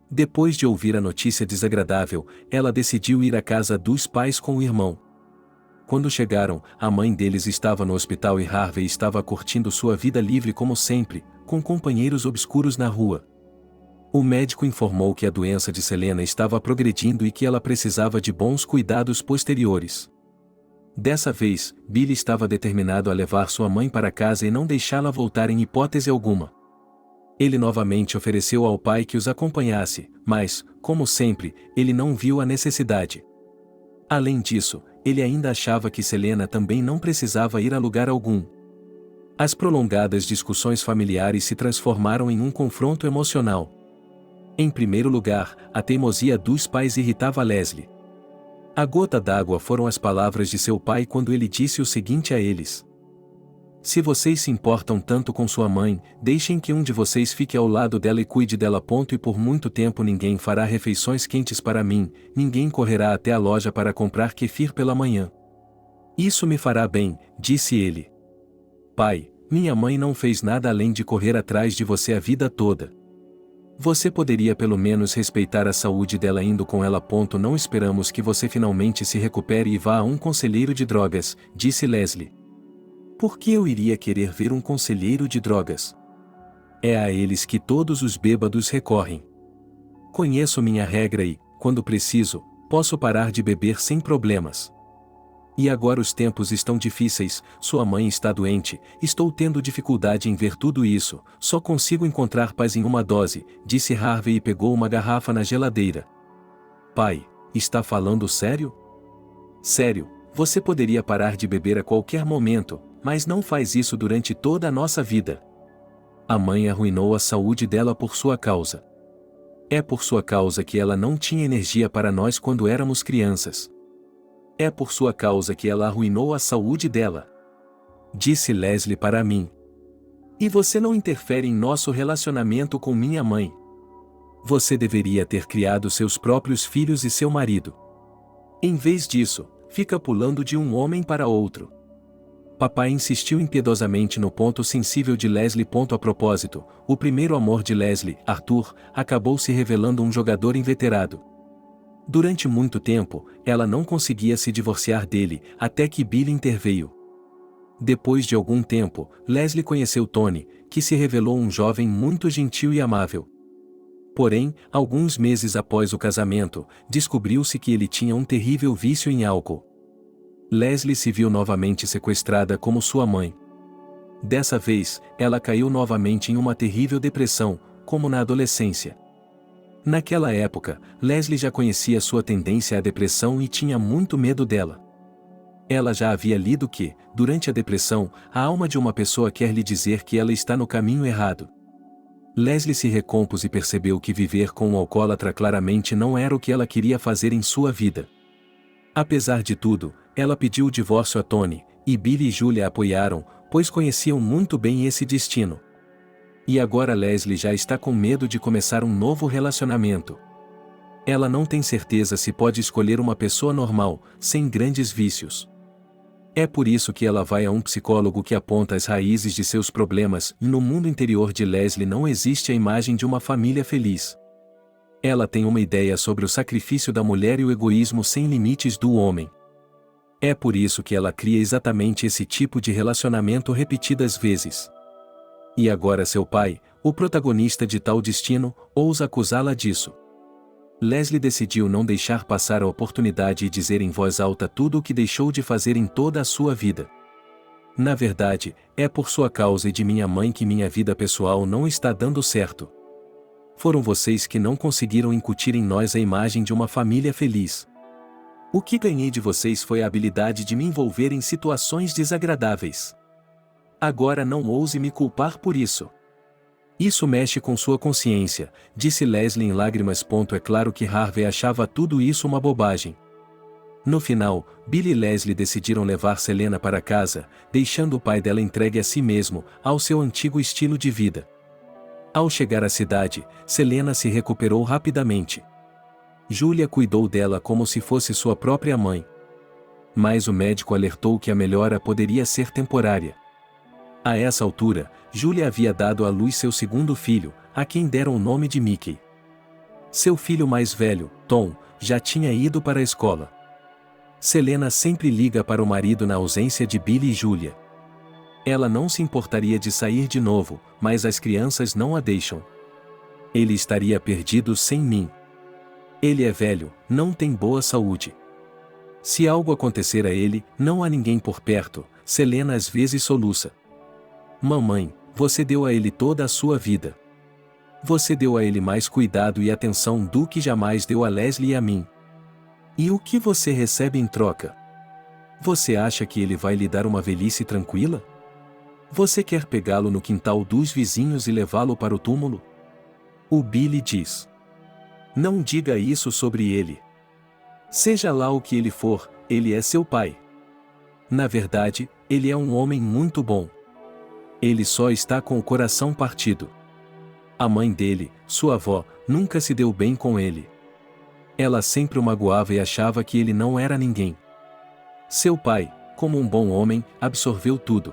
Depois de ouvir a notícia desagradável, ela decidiu ir à casa dos pais com o irmão. Quando chegaram, a mãe deles estava no hospital e Harvey estava curtindo sua vida livre como sempre, com companheiros obscuros na rua. O médico informou que a doença de Selena estava progredindo e que ela precisava de bons cuidados posteriores. Dessa vez, Billy estava determinado a levar sua mãe para casa e não deixá-la voltar em hipótese alguma. Ele novamente ofereceu ao pai que os acompanhasse, mas, como sempre, ele não viu a necessidade. Além disso, ele ainda achava que Selena também não precisava ir a lugar algum. As prolongadas discussões familiares se transformaram em um confronto emocional. Em primeiro lugar, a teimosia dos pais irritava Leslie. A gota d'água foram as palavras de seu pai quando ele disse o seguinte a eles: "Se vocês se importam tanto com sua mãe, deixem que um de vocês fique ao lado dela e cuide dela. E por muito tempo ninguém fará refeições quentes para mim, ninguém correrá até a loja para comprar kefir pela manhã. Isso me fará bem", disse ele. "Pai, minha mãe não fez nada além de correr atrás de você a vida toda. Você poderia pelo menos respeitar a saúde dela indo com ela. Não esperamos que você finalmente se recupere e vá a um conselheiro de drogas", disse Leslie. "Por que eu iria querer ver um conselheiro de drogas? É a eles que todos os bêbados recorrem. Conheço minha regra e, quando preciso, posso parar de beber sem problemas. E agora os tempos estão difíceis, sua mãe está doente, estou tendo dificuldade em ver tudo isso, só consigo encontrar paz em uma dose", disse Harvey e pegou uma garrafa na geladeira. "Pai, está falando sério?" "Sério, você poderia parar de beber a qualquer momento, mas não faz isso durante toda a nossa vida. A mãe arruinou a saúde dela por sua causa. É por sua causa que ela não tinha energia para nós quando éramos crianças. É por sua causa que ela arruinou a saúde dela. Disse Leslie para mim. E você não interfere em nosso relacionamento com minha mãe. Você deveria ter criado seus próprios filhos e seu marido. Em vez disso, fica pulando de um homem para outro. Papai insistiu impiedosamente no ponto sensível de Leslie. A propósito, o primeiro amor de Leslie, Arthur, acabou se revelando um jogador inveterado. Durante muito tempo, ela não conseguia se divorciar dele, até que Billy interveio. Depois de algum tempo, Leslie conheceu Tony, que se revelou um jovem muito gentil e amável. Porém, alguns meses após o casamento, descobriu-se que ele tinha um terrível vício em álcool. Leslie se viu novamente sequestrada como sua mãe. Dessa vez, ela caiu novamente em uma terrível depressão, como na adolescência. Naquela época, Leslie já conhecia sua tendência à depressão e tinha muito medo dela. Ela já havia lido que, durante a depressão, a alma de uma pessoa quer lhe dizer que ela está no caminho errado. Leslie se recompôs e percebeu que viver com um alcoólatra claramente não era o que ela queria fazer em sua vida. Apesar de tudo, ela pediu o divórcio a Tony, e Billy e Julia a apoiaram, pois conheciam muito bem esse destino. E agora Leslie já está com medo de começar um novo relacionamento. Ela não tem certeza se pode escolher uma pessoa normal, sem grandes vícios. É por isso que ela vai a um psicólogo que aponta as raízes de seus problemas, e no mundo interior de Leslie não existe a imagem de uma família feliz. Ela tem uma ideia sobre o sacrifício da mulher e o egoísmo sem limites do homem. É por isso que ela cria exatamente esse tipo de relacionamento repetidas vezes. E agora seu pai, o protagonista de tal destino, ousa acusá-la disso. Leslie decidiu não deixar passar a oportunidade e dizer em voz alta tudo o que deixou de fazer em toda a sua vida. Na verdade, é por sua causa e de minha mãe que minha vida pessoal não está dando certo. Foram vocês que não conseguiram incutir em nós a imagem de uma família feliz. O que ganhei de vocês foi a habilidade de me envolver em situações desagradáveis. Agora não ouse me culpar por isso. Isso mexe com sua consciência, disse Leslie em lágrimas. É claro que Harvey achava tudo isso uma bobagem. No final, Billy e Leslie decidiram levar Selena para casa, deixando o pai dela entregue a si mesmo, ao seu antigo estilo de vida. Ao chegar à cidade, Selena se recuperou rapidamente. Julia cuidou dela como se fosse sua própria mãe. Mas o médico alertou que a melhora poderia ser temporária. A essa altura, Julia havia dado à luz seu segundo filho, a quem deram o nome de Mickey. Seu filho mais velho, Tom, já tinha ido para a escola. Selena sempre liga para o marido na ausência de Billy e Julia. Ela não se importaria de sair de novo, mas as crianças não a deixam. Ele estaria perdido sem mim. Ele é velho, não tem boa saúde. Se algo acontecer a ele, não há ninguém por perto, Selena às vezes soluça. Mamãe, você deu a ele toda a sua vida. Você deu a ele mais cuidado e atenção do que jamais deu a Leslie e a mim. E o que você recebe em troca? Você acha que ele vai lhe dar uma velhice tranquila? Você quer pegá-lo no quintal dos vizinhos e levá-lo para o túmulo? O Billy diz. Não diga isso sobre ele. Seja lá o que ele for, ele é seu pai. Na verdade, ele é um homem muito bom. Ele só está com o coração partido. A mãe dele, sua avó, nunca se deu bem com ele. Ela sempre o magoava e achava que ele não era ninguém. Seu pai, como um bom homem, absorveu tudo.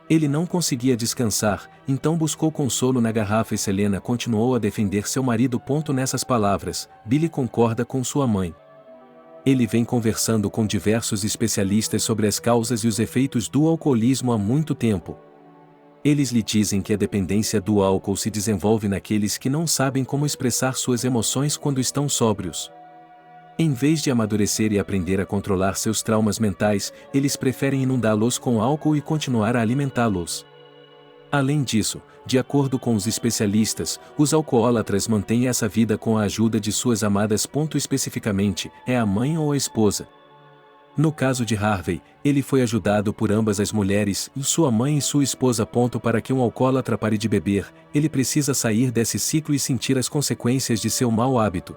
Ele não conseguia descansar, então buscou consolo na garrafa e Selena continuou a defender seu marido. Nessas palavras, Billy concorda com sua mãe. Ele vem conversando com diversos especialistas sobre as causas e os efeitos do alcoolismo há muito tempo. Eles lhe dizem que a dependência do álcool se desenvolve naqueles que não sabem como expressar suas emoções quando estão sóbrios. Em vez de amadurecer e aprender a controlar seus traumas mentais, eles preferem inundá-los com álcool e continuar a alimentá-los. Além disso, de acordo com os especialistas, os alcoólatras mantêm essa vida com a ajuda de suas amadas. Especificamente, é a mãe ou a esposa. No caso de Harvey, ele foi ajudado por ambas as mulheres, sua mãe e sua esposa. Para que um alcoólatra pare de beber, ele precisa sair desse ciclo e sentir as consequências de seu mau hábito.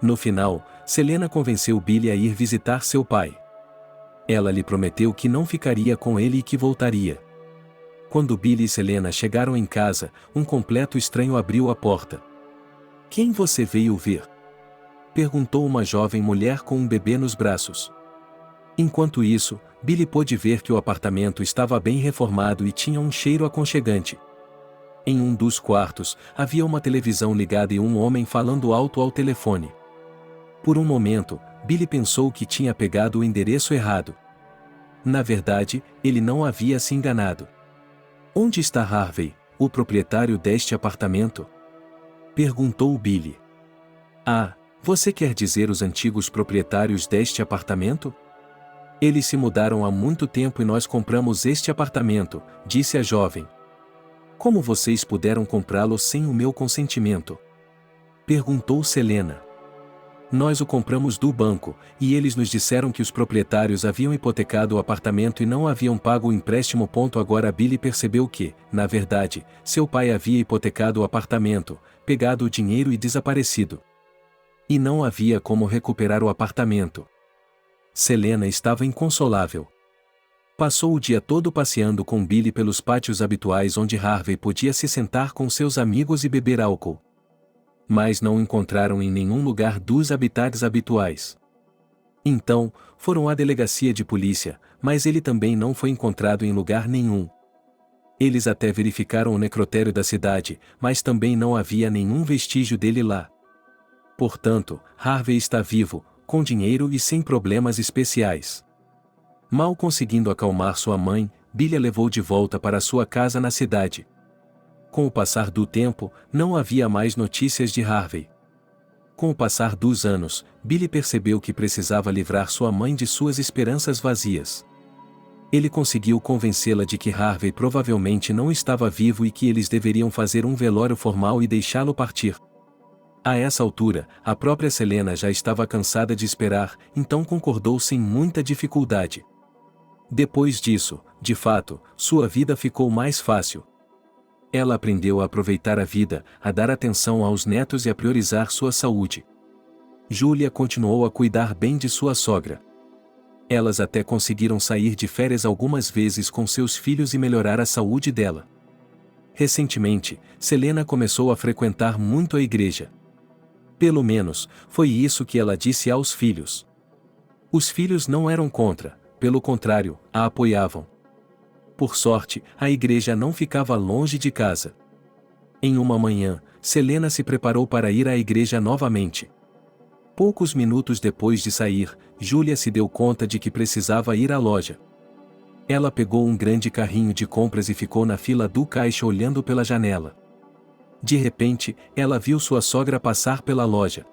No final, Selena convenceu Billy a ir visitar seu pai. Ela lhe prometeu que não ficaria com ele e que voltaria. Quando Billy e Selena chegaram em casa, um completo estranho abriu a porta. "Quem você veio ver?" perguntou uma jovem mulher com um bebê nos braços. Enquanto isso, Billy pôde ver que o apartamento estava bem reformado e tinha um cheiro aconchegante. Em um dos quartos, havia uma televisão ligada e um homem falando alto ao telefone. Por um momento, Billy pensou que tinha pegado o endereço errado. Na verdade, ele não havia se enganado. "Onde está Harvey, o proprietário deste apartamento?" perguntou Billy. "Ah, você quer dizer os antigos proprietários deste apartamento? Eles se mudaram há muito tempo e nós compramos este apartamento", disse a jovem. "Como vocês puderam comprá-lo sem o meu consentimento?" perguntou Selena. "Nós o compramos do banco, e eles nos disseram que os proprietários haviam hipotecado o apartamento e não haviam pago o empréstimo. Agora Billy percebeu que, na verdade, seu pai havia hipotecado o apartamento, pegado o dinheiro e desaparecido. E não havia como recuperar o apartamento. Selena estava inconsolável. Passou o dia todo passeando com Billy pelos pátios habituais onde Harvey podia se sentar com seus amigos e beber álcool. Mas não o encontraram em nenhum lugar dos habitats habituais. Então, foram à delegacia de polícia, mas ele também não foi encontrado em lugar nenhum. Eles até verificaram o necrotério da cidade, mas também não havia nenhum vestígio dele lá. Portanto, Harvey está vivo, com dinheiro e sem problemas especiais. Mal conseguindo acalmar sua mãe, Billy a levou de volta para sua casa na cidade. Com o passar do tempo, não havia mais notícias de Harvey. Com o passar dos anos, Billy percebeu que precisava livrar sua mãe de suas esperanças vazias. Ele conseguiu convencê-la de que Harvey provavelmente não estava vivo e que eles deveriam fazer um velório formal e deixá-lo partir. A essa altura, a própria Selena já estava cansada de esperar, então concordou sem muita dificuldade. Depois disso, de fato, sua vida ficou mais fácil. Ela aprendeu a aproveitar a vida, a dar atenção aos netos e a priorizar sua saúde. Julia continuou a cuidar bem de sua sogra. Elas até conseguiram sair de férias algumas vezes com seus filhos e melhorar a saúde dela. Recentemente, Selena começou a frequentar muito a igreja. Pelo menos, foi isso que ela disse aos filhos. Os filhos não eram contra, pelo contrário, a apoiavam. Por sorte, a igreja não ficava longe de casa. Em uma manhã, Selena se preparou para ir à igreja novamente. Poucos minutos depois de sair, Julia se deu conta de que precisava ir à loja. Ela pegou um grande carrinho de compras e ficou na fila do caixa olhando pela janela. De repente, ela viu sua sogra passar pela loja.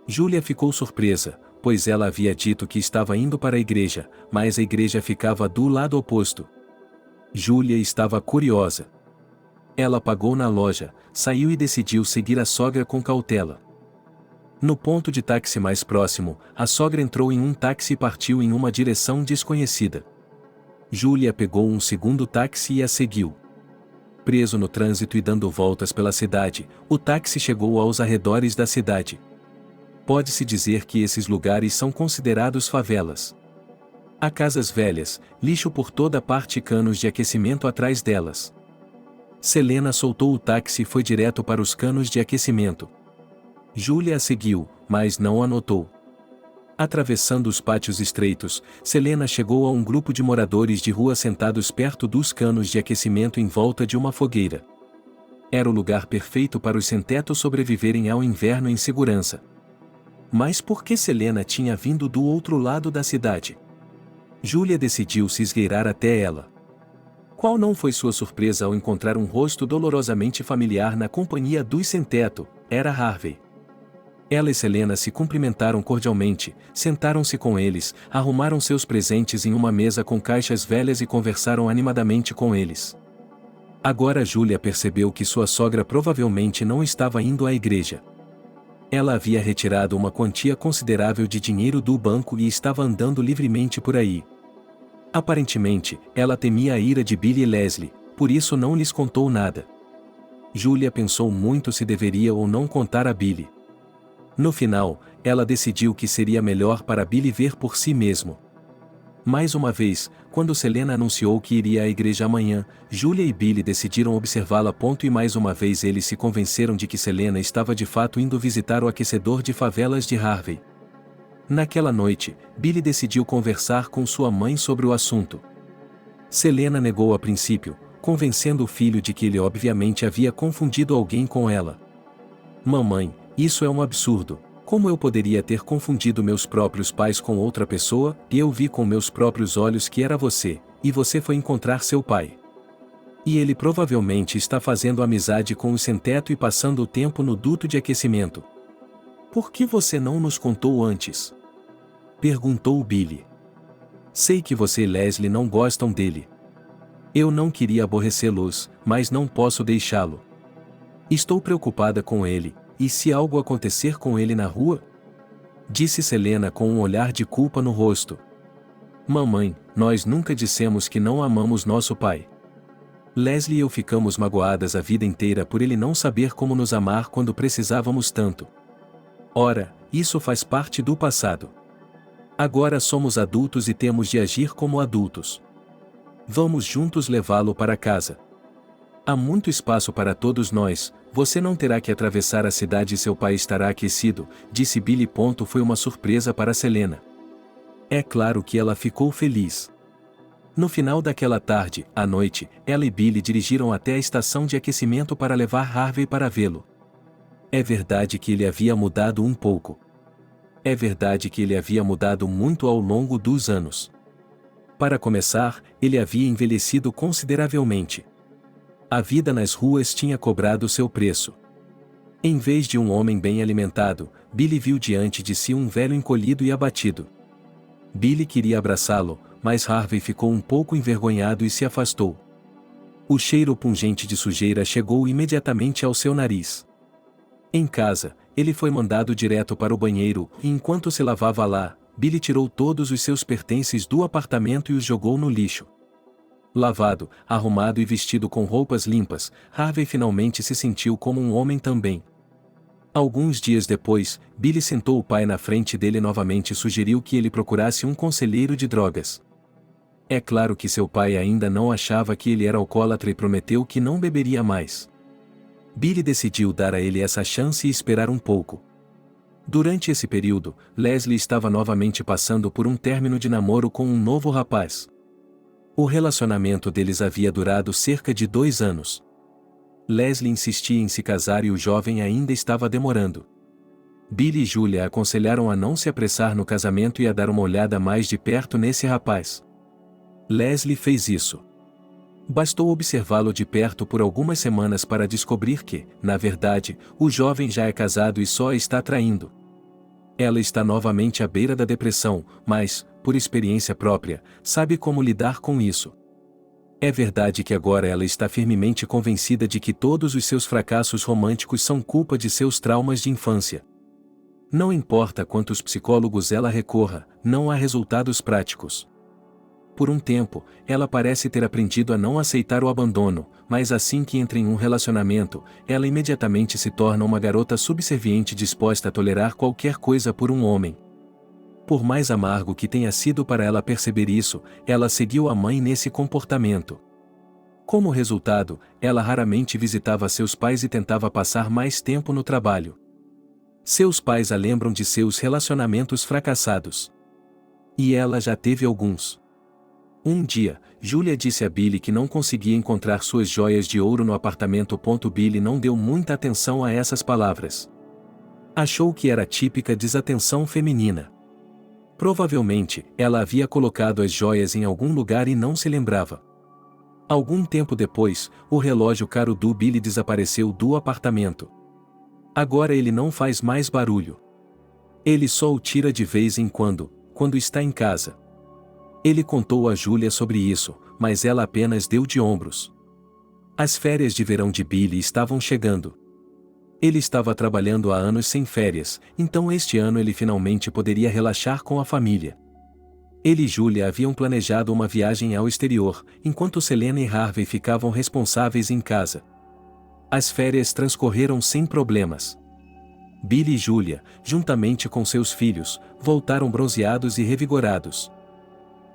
Julia ficou surpresa, pois ela havia dito que estava indo para a igreja, mas a igreja ficava do lado oposto. Julia estava curiosa. Ela pagou na loja, saiu e decidiu seguir a sogra com cautela. No ponto de táxi mais próximo, a sogra entrou em um táxi e partiu em uma direção desconhecida. Julia pegou um segundo táxi e a seguiu. Preso no trânsito e dando voltas pela cidade, o táxi chegou aos arredores da cidade. Pode-se dizer que esses lugares são considerados favelas. Há casas velhas, lixo por toda parte e canos de aquecimento atrás delas. Selena soltou o táxi e foi direto para os canos de aquecimento. Julia a seguiu, mas não a notou. Atravessando os pátios estreitos, Selena chegou a um grupo de moradores de rua sentados perto dos canos de aquecimento em volta de uma fogueira. Era o lugar perfeito para os sem-teto sobreviverem ao inverno em segurança. Mas por que Selena tinha vindo do outro lado da cidade? Julia decidiu se esgueirar até ela. Qual não foi sua surpresa ao encontrar um rosto dolorosamente familiar na companhia dos sem-teto? Era Harvey. Ela e Selena se cumprimentaram cordialmente, sentaram-se com eles, arrumaram seus presentes em uma mesa com caixas velhas e conversaram animadamente com eles. Agora Julia percebeu que sua sogra provavelmente não estava indo à igreja. Ela havia retirado uma quantia considerável de dinheiro do banco e estava andando livremente por aí. Aparentemente, ela temia a ira de Billy e Leslie, por isso não lhes contou nada. Julia pensou muito se deveria ou não contar a Billy. No final, ela decidiu que seria melhor para Billy ver por si mesmo. Mais uma vez, quando Selena anunciou que iria à igreja amanhã, Julia e Billy decidiram observá-la. E mais uma vez eles se convenceram de que Selena estava de fato indo visitar o aquecedor de favelas de Harvey. Naquela noite, Billy decidiu conversar com sua mãe sobre o assunto. Selena negou a princípio, convencendo o filho de que ele obviamente havia confundido alguém com ela. Mamãe, isso é um absurdo. Como eu poderia ter confundido meus próprios pais com outra pessoa? E eu vi com meus próprios olhos que era você, e você foi encontrar seu pai. E ele provavelmente está fazendo amizade com o sem-teto e passando o tempo no duto de aquecimento. Por que você não nos contou antes? Perguntou Billy. Sei que você e Leslie não gostam dele. Eu não queria aborrecê-los, mas não posso deixá-lo. Estou preocupada com ele. E se algo acontecer com ele na rua? Disse Selena com um olhar de culpa no rosto. Mamãe, nós nunca dissemos que não amamos nosso pai. Leslie e eu ficamos magoadas a vida inteira por ele não saber como nos amar quando precisávamos tanto. Ora, isso faz parte do passado. Agora somos adultos e temos de agir como adultos. Vamos juntos levá-lo para casa. Há muito espaço para todos nós, você não terá que atravessar a cidade e seu pai estará aquecido, disse Billy. Foi uma surpresa para Selena. É claro que ela ficou feliz. No final daquela tarde, à noite, ela e Billy dirigiram até a estação de aquecimento para levar Harvey para vê-lo. É verdade que ele havia mudado um pouco. É verdade que ele havia mudado muito ao longo dos anos. Para começar, ele havia envelhecido consideravelmente. A vida nas ruas tinha cobrado seu preço. Em vez de um homem bem alimentado, Billy viu diante de si um velho encolhido e abatido. Billy queria abraçá-lo, mas Harvey ficou um pouco envergonhado e se afastou. O cheiro pungente de sujeira chegou imediatamente ao seu nariz. Em casa, ele foi mandado direto para o banheiro, e enquanto se lavava lá, Billy tirou todos os seus pertences do apartamento e os jogou no lixo. Lavado, arrumado e vestido com roupas limpas, Harvey finalmente se sentiu como um homem também. Alguns dias depois, Billy sentou o pai na frente dele novamente e sugeriu que ele procurasse um conselheiro de drogas. É claro que seu pai ainda não achava que ele era alcoólatra e prometeu que não beberia mais. Billy decidiu dar a ele essa chance e esperar um pouco. Durante esse período, Leslie estava novamente passando por um término de namoro com um novo rapaz. O relacionamento deles havia durado cerca de 2 anos. Leslie insistia em se casar e o jovem ainda estava demorando. Billy e Julia aconselharam a não se apressar no casamento e a dar uma olhada mais de perto nesse rapaz. Leslie fez isso. Bastou observá-lo de perto por algumas semanas para descobrir que, na verdade, o jovem já é casado e só a está traindo. Ela está novamente à beira da depressão, mas, por experiência própria, sabe como lidar com isso. É verdade que agora ela está firmemente convencida de que todos os seus fracassos românticos são culpa de seus traumas de infância. Não importa quantos psicólogos ela recorra, não há resultados práticos. Por um tempo, ela parece ter aprendido a não aceitar o abandono, mas assim que entra em um relacionamento, ela imediatamente se torna uma garota subserviente disposta a tolerar qualquer coisa por um homem. Por mais amargo que tenha sido para ela perceber isso, ela seguiu a mãe nesse comportamento. Como resultado, ela raramente visitava seus pais e tentava passar mais tempo no trabalho. Seus pais a lembram de seus relacionamentos fracassados. E ela já teve alguns. Um dia, Julia disse a Billy que não conseguia encontrar suas joias de ouro no apartamento. Billy não deu muita atenção a essas palavras. Achou que era típica desatenção feminina. Provavelmente, ela havia colocado as joias em algum lugar e não se lembrava. Algum tempo depois, o relógio caro do Billy desapareceu do apartamento. Agora ele não faz mais barulho. Ele só o tira de vez em quando está em casa. Ele contou a Julia sobre isso, mas ela apenas deu de ombros. As férias de verão de Billy estavam chegando. Ele estava trabalhando há anos sem férias, então este ano ele finalmente poderia relaxar com a família. Ele e Julia haviam planejado uma viagem ao exterior, enquanto Selena e Harvey ficavam responsáveis em casa. As férias transcorreram sem problemas. Billy e Julia, juntamente com seus filhos, voltaram bronzeados e revigorados.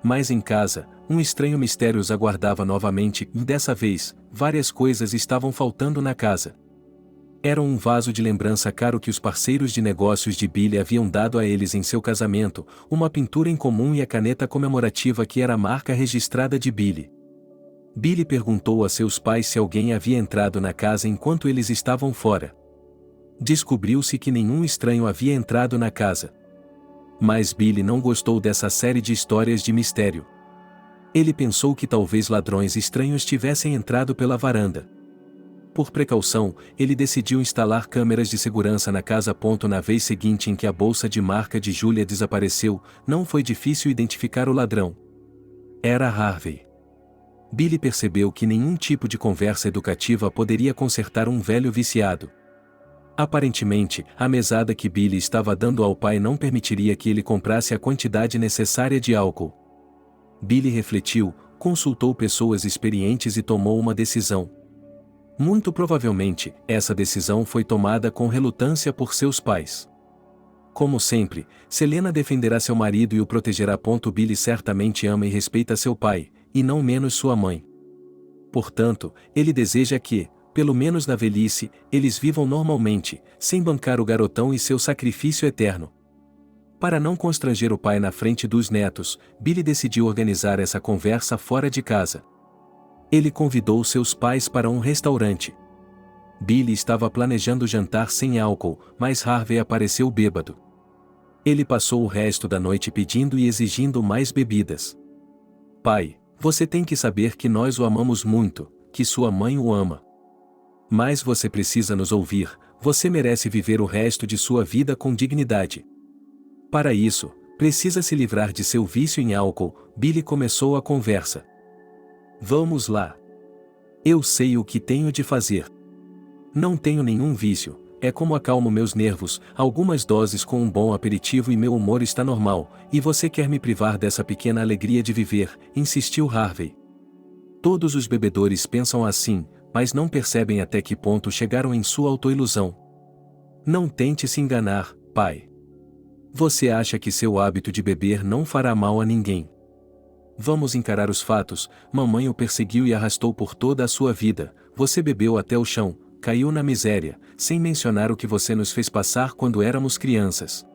Mas em casa, um estranho mistério os aguardava novamente e dessa vez, várias coisas estavam faltando na casa. Era um vaso de lembrança caro que os parceiros de negócios de Billy haviam dado a eles em seu casamento, uma pintura em comum e a caneta comemorativa que era a marca registrada de Billy. Billy perguntou a seus pais se alguém havia entrado na casa enquanto eles estavam fora. Descobriu-se que nenhum estranho havia entrado na casa. Mas Billy não gostou dessa série de histórias de mistério. Ele pensou que talvez ladrões estranhos tivessem entrado pela varanda. Por precaução, ele decidiu instalar câmeras de segurança na casa. Na vez seguinte em que a bolsa de marca de Julia desapareceu, não foi difícil identificar o ladrão. Era Harvey. Billy percebeu que nenhum tipo de conversa educativa poderia consertar um velho viciado. Aparentemente, a mesada que Billy estava dando ao pai não permitiria que ele comprasse a quantidade necessária de álcool. Billy refletiu, consultou pessoas experientes e tomou uma decisão. Muito provavelmente, essa decisão foi tomada com relutância por seus pais. Como sempre, Selena defenderá seu marido e o protegerá. Billy certamente ama e respeita seu pai, e não menos sua mãe. Portanto, ele deseja que, pelo menos na velhice, eles vivam normalmente, sem bancar o garotão e seu sacrifício eterno. Para não constranger o pai na frente dos netos, Billy decidiu organizar essa conversa fora de casa. Ele convidou seus pais para um restaurante. Billy estava planejando jantar sem álcool, mas Harvey apareceu bêbado. Ele passou o resto da noite pedindo e exigindo mais bebidas. Pai, você tem que saber que nós o amamos muito, que sua mãe o ama. Mas você precisa nos ouvir, você merece viver o resto de sua vida com dignidade. Para isso, precisa se livrar de seu vício em álcool. Billy começou a conversa. Vamos lá. Eu sei o que tenho de fazer. Não tenho nenhum vício, é como acalmo meus nervos, algumas doses com um bom aperitivo e meu humor está normal, e você quer me privar dessa pequena alegria de viver, insistiu Harvey. Todos os bebedores pensam assim, mas não percebem até que ponto chegaram em sua autoilusão. Não tente se enganar, pai. Você acha que seu hábito de beber não fará mal a ninguém. Vamos encarar os fatos, mamãe o perseguiu e arrastou por toda a sua vida, você bebeu até o chão, caiu na miséria, sem mencionar o que você nos fez passar quando éramos crianças.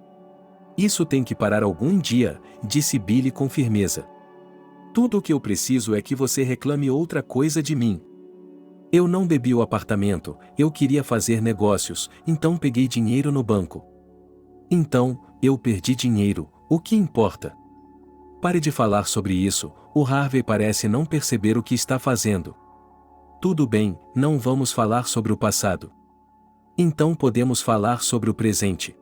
Isso tem que parar algum dia, disse Billy com firmeza. Tudo o que eu preciso é que você reclame outra coisa de mim. Eu não bebi o apartamento, eu queria fazer negócios, então peguei dinheiro no banco. Então, eu perdi dinheiro, o que importa? Pare de falar sobre isso, o Harvey parece não perceber o que está fazendo. Tudo bem, não vamos falar sobre o passado. Então podemos falar sobre o presente.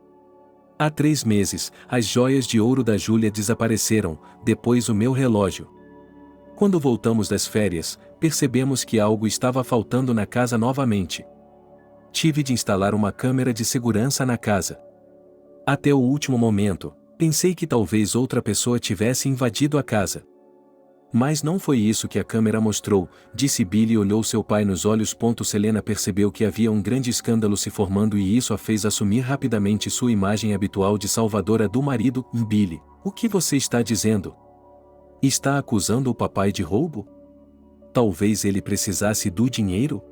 Há 3 meses, as joias de ouro da Julia desapareceram, depois o meu relógio. Quando voltamos das férias, percebemos que algo estava faltando na casa novamente. Tive de instalar uma câmera de segurança na casa. Até o último momento, pensei que talvez outra pessoa tivesse invadido a casa. Mas não foi isso que a câmera mostrou, disse Billy e olhou seu pai nos olhos. Selena percebeu que havia um grande escândalo se formando e isso a fez assumir rapidamente sua imagem habitual de salvadora do marido. Billy, o que você está dizendo? Está acusando o papai de roubo? Talvez ele precisasse do dinheiro?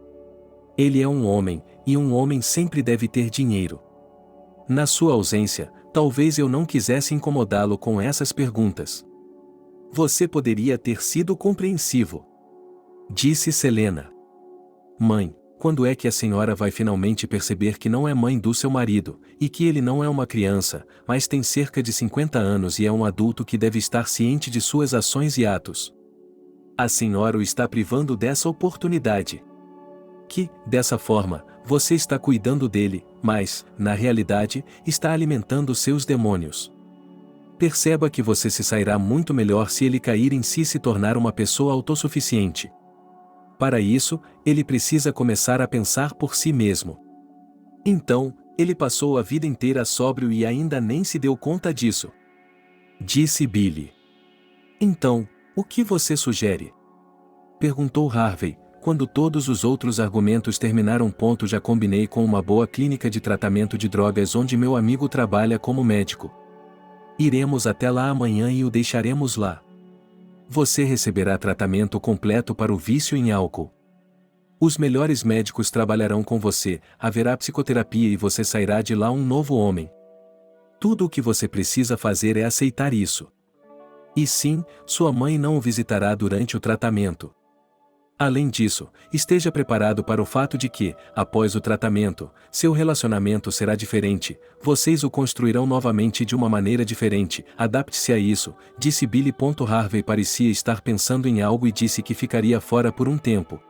Ele é um homem, e um homem sempre deve ter dinheiro. Na sua ausência, talvez eu não quisesse incomodá-lo com essas perguntas. Você poderia ter sido compreensivo. Disse Selena. Mãe, quando é que a senhora vai finalmente perceber que não é mãe do seu marido, e que ele não é uma criança, mas tem cerca de 50 anos e é um adulto que deve estar ciente de suas ações e atos? A senhora o está privando dessa oportunidade. Que, dessa forma, você está cuidando dele, mas, na realidade, está alimentando seus demônios. Perceba que você se sairá muito melhor se ele cair em si e se tornar uma pessoa autossuficiente. Para isso, ele precisa começar a pensar por si mesmo. Então, ele passou a vida inteira sóbrio e ainda nem se deu conta disso. Disse Billy. Então, o que você sugere? Perguntou Harvey, quando todos os outros argumentos terminaram. Já combinei com uma boa clínica de tratamento de drogas onde meu amigo trabalha como médico. Iremos até lá amanhã e o deixaremos lá. Você receberá tratamento completo para o vício em álcool. Os melhores médicos trabalharão com você, haverá psicoterapia e você sairá de lá um novo homem. Tudo o que você precisa fazer é aceitar isso. E sim, sua mãe não o visitará durante o tratamento. Além disso, esteja preparado para o fato de que, após o tratamento, seu relacionamento será diferente, vocês o construirão novamente de uma maneira diferente, adapte-se a isso, disse Billy. Harvey parecia estar pensando em algo e disse que ficaria fora por um tempo.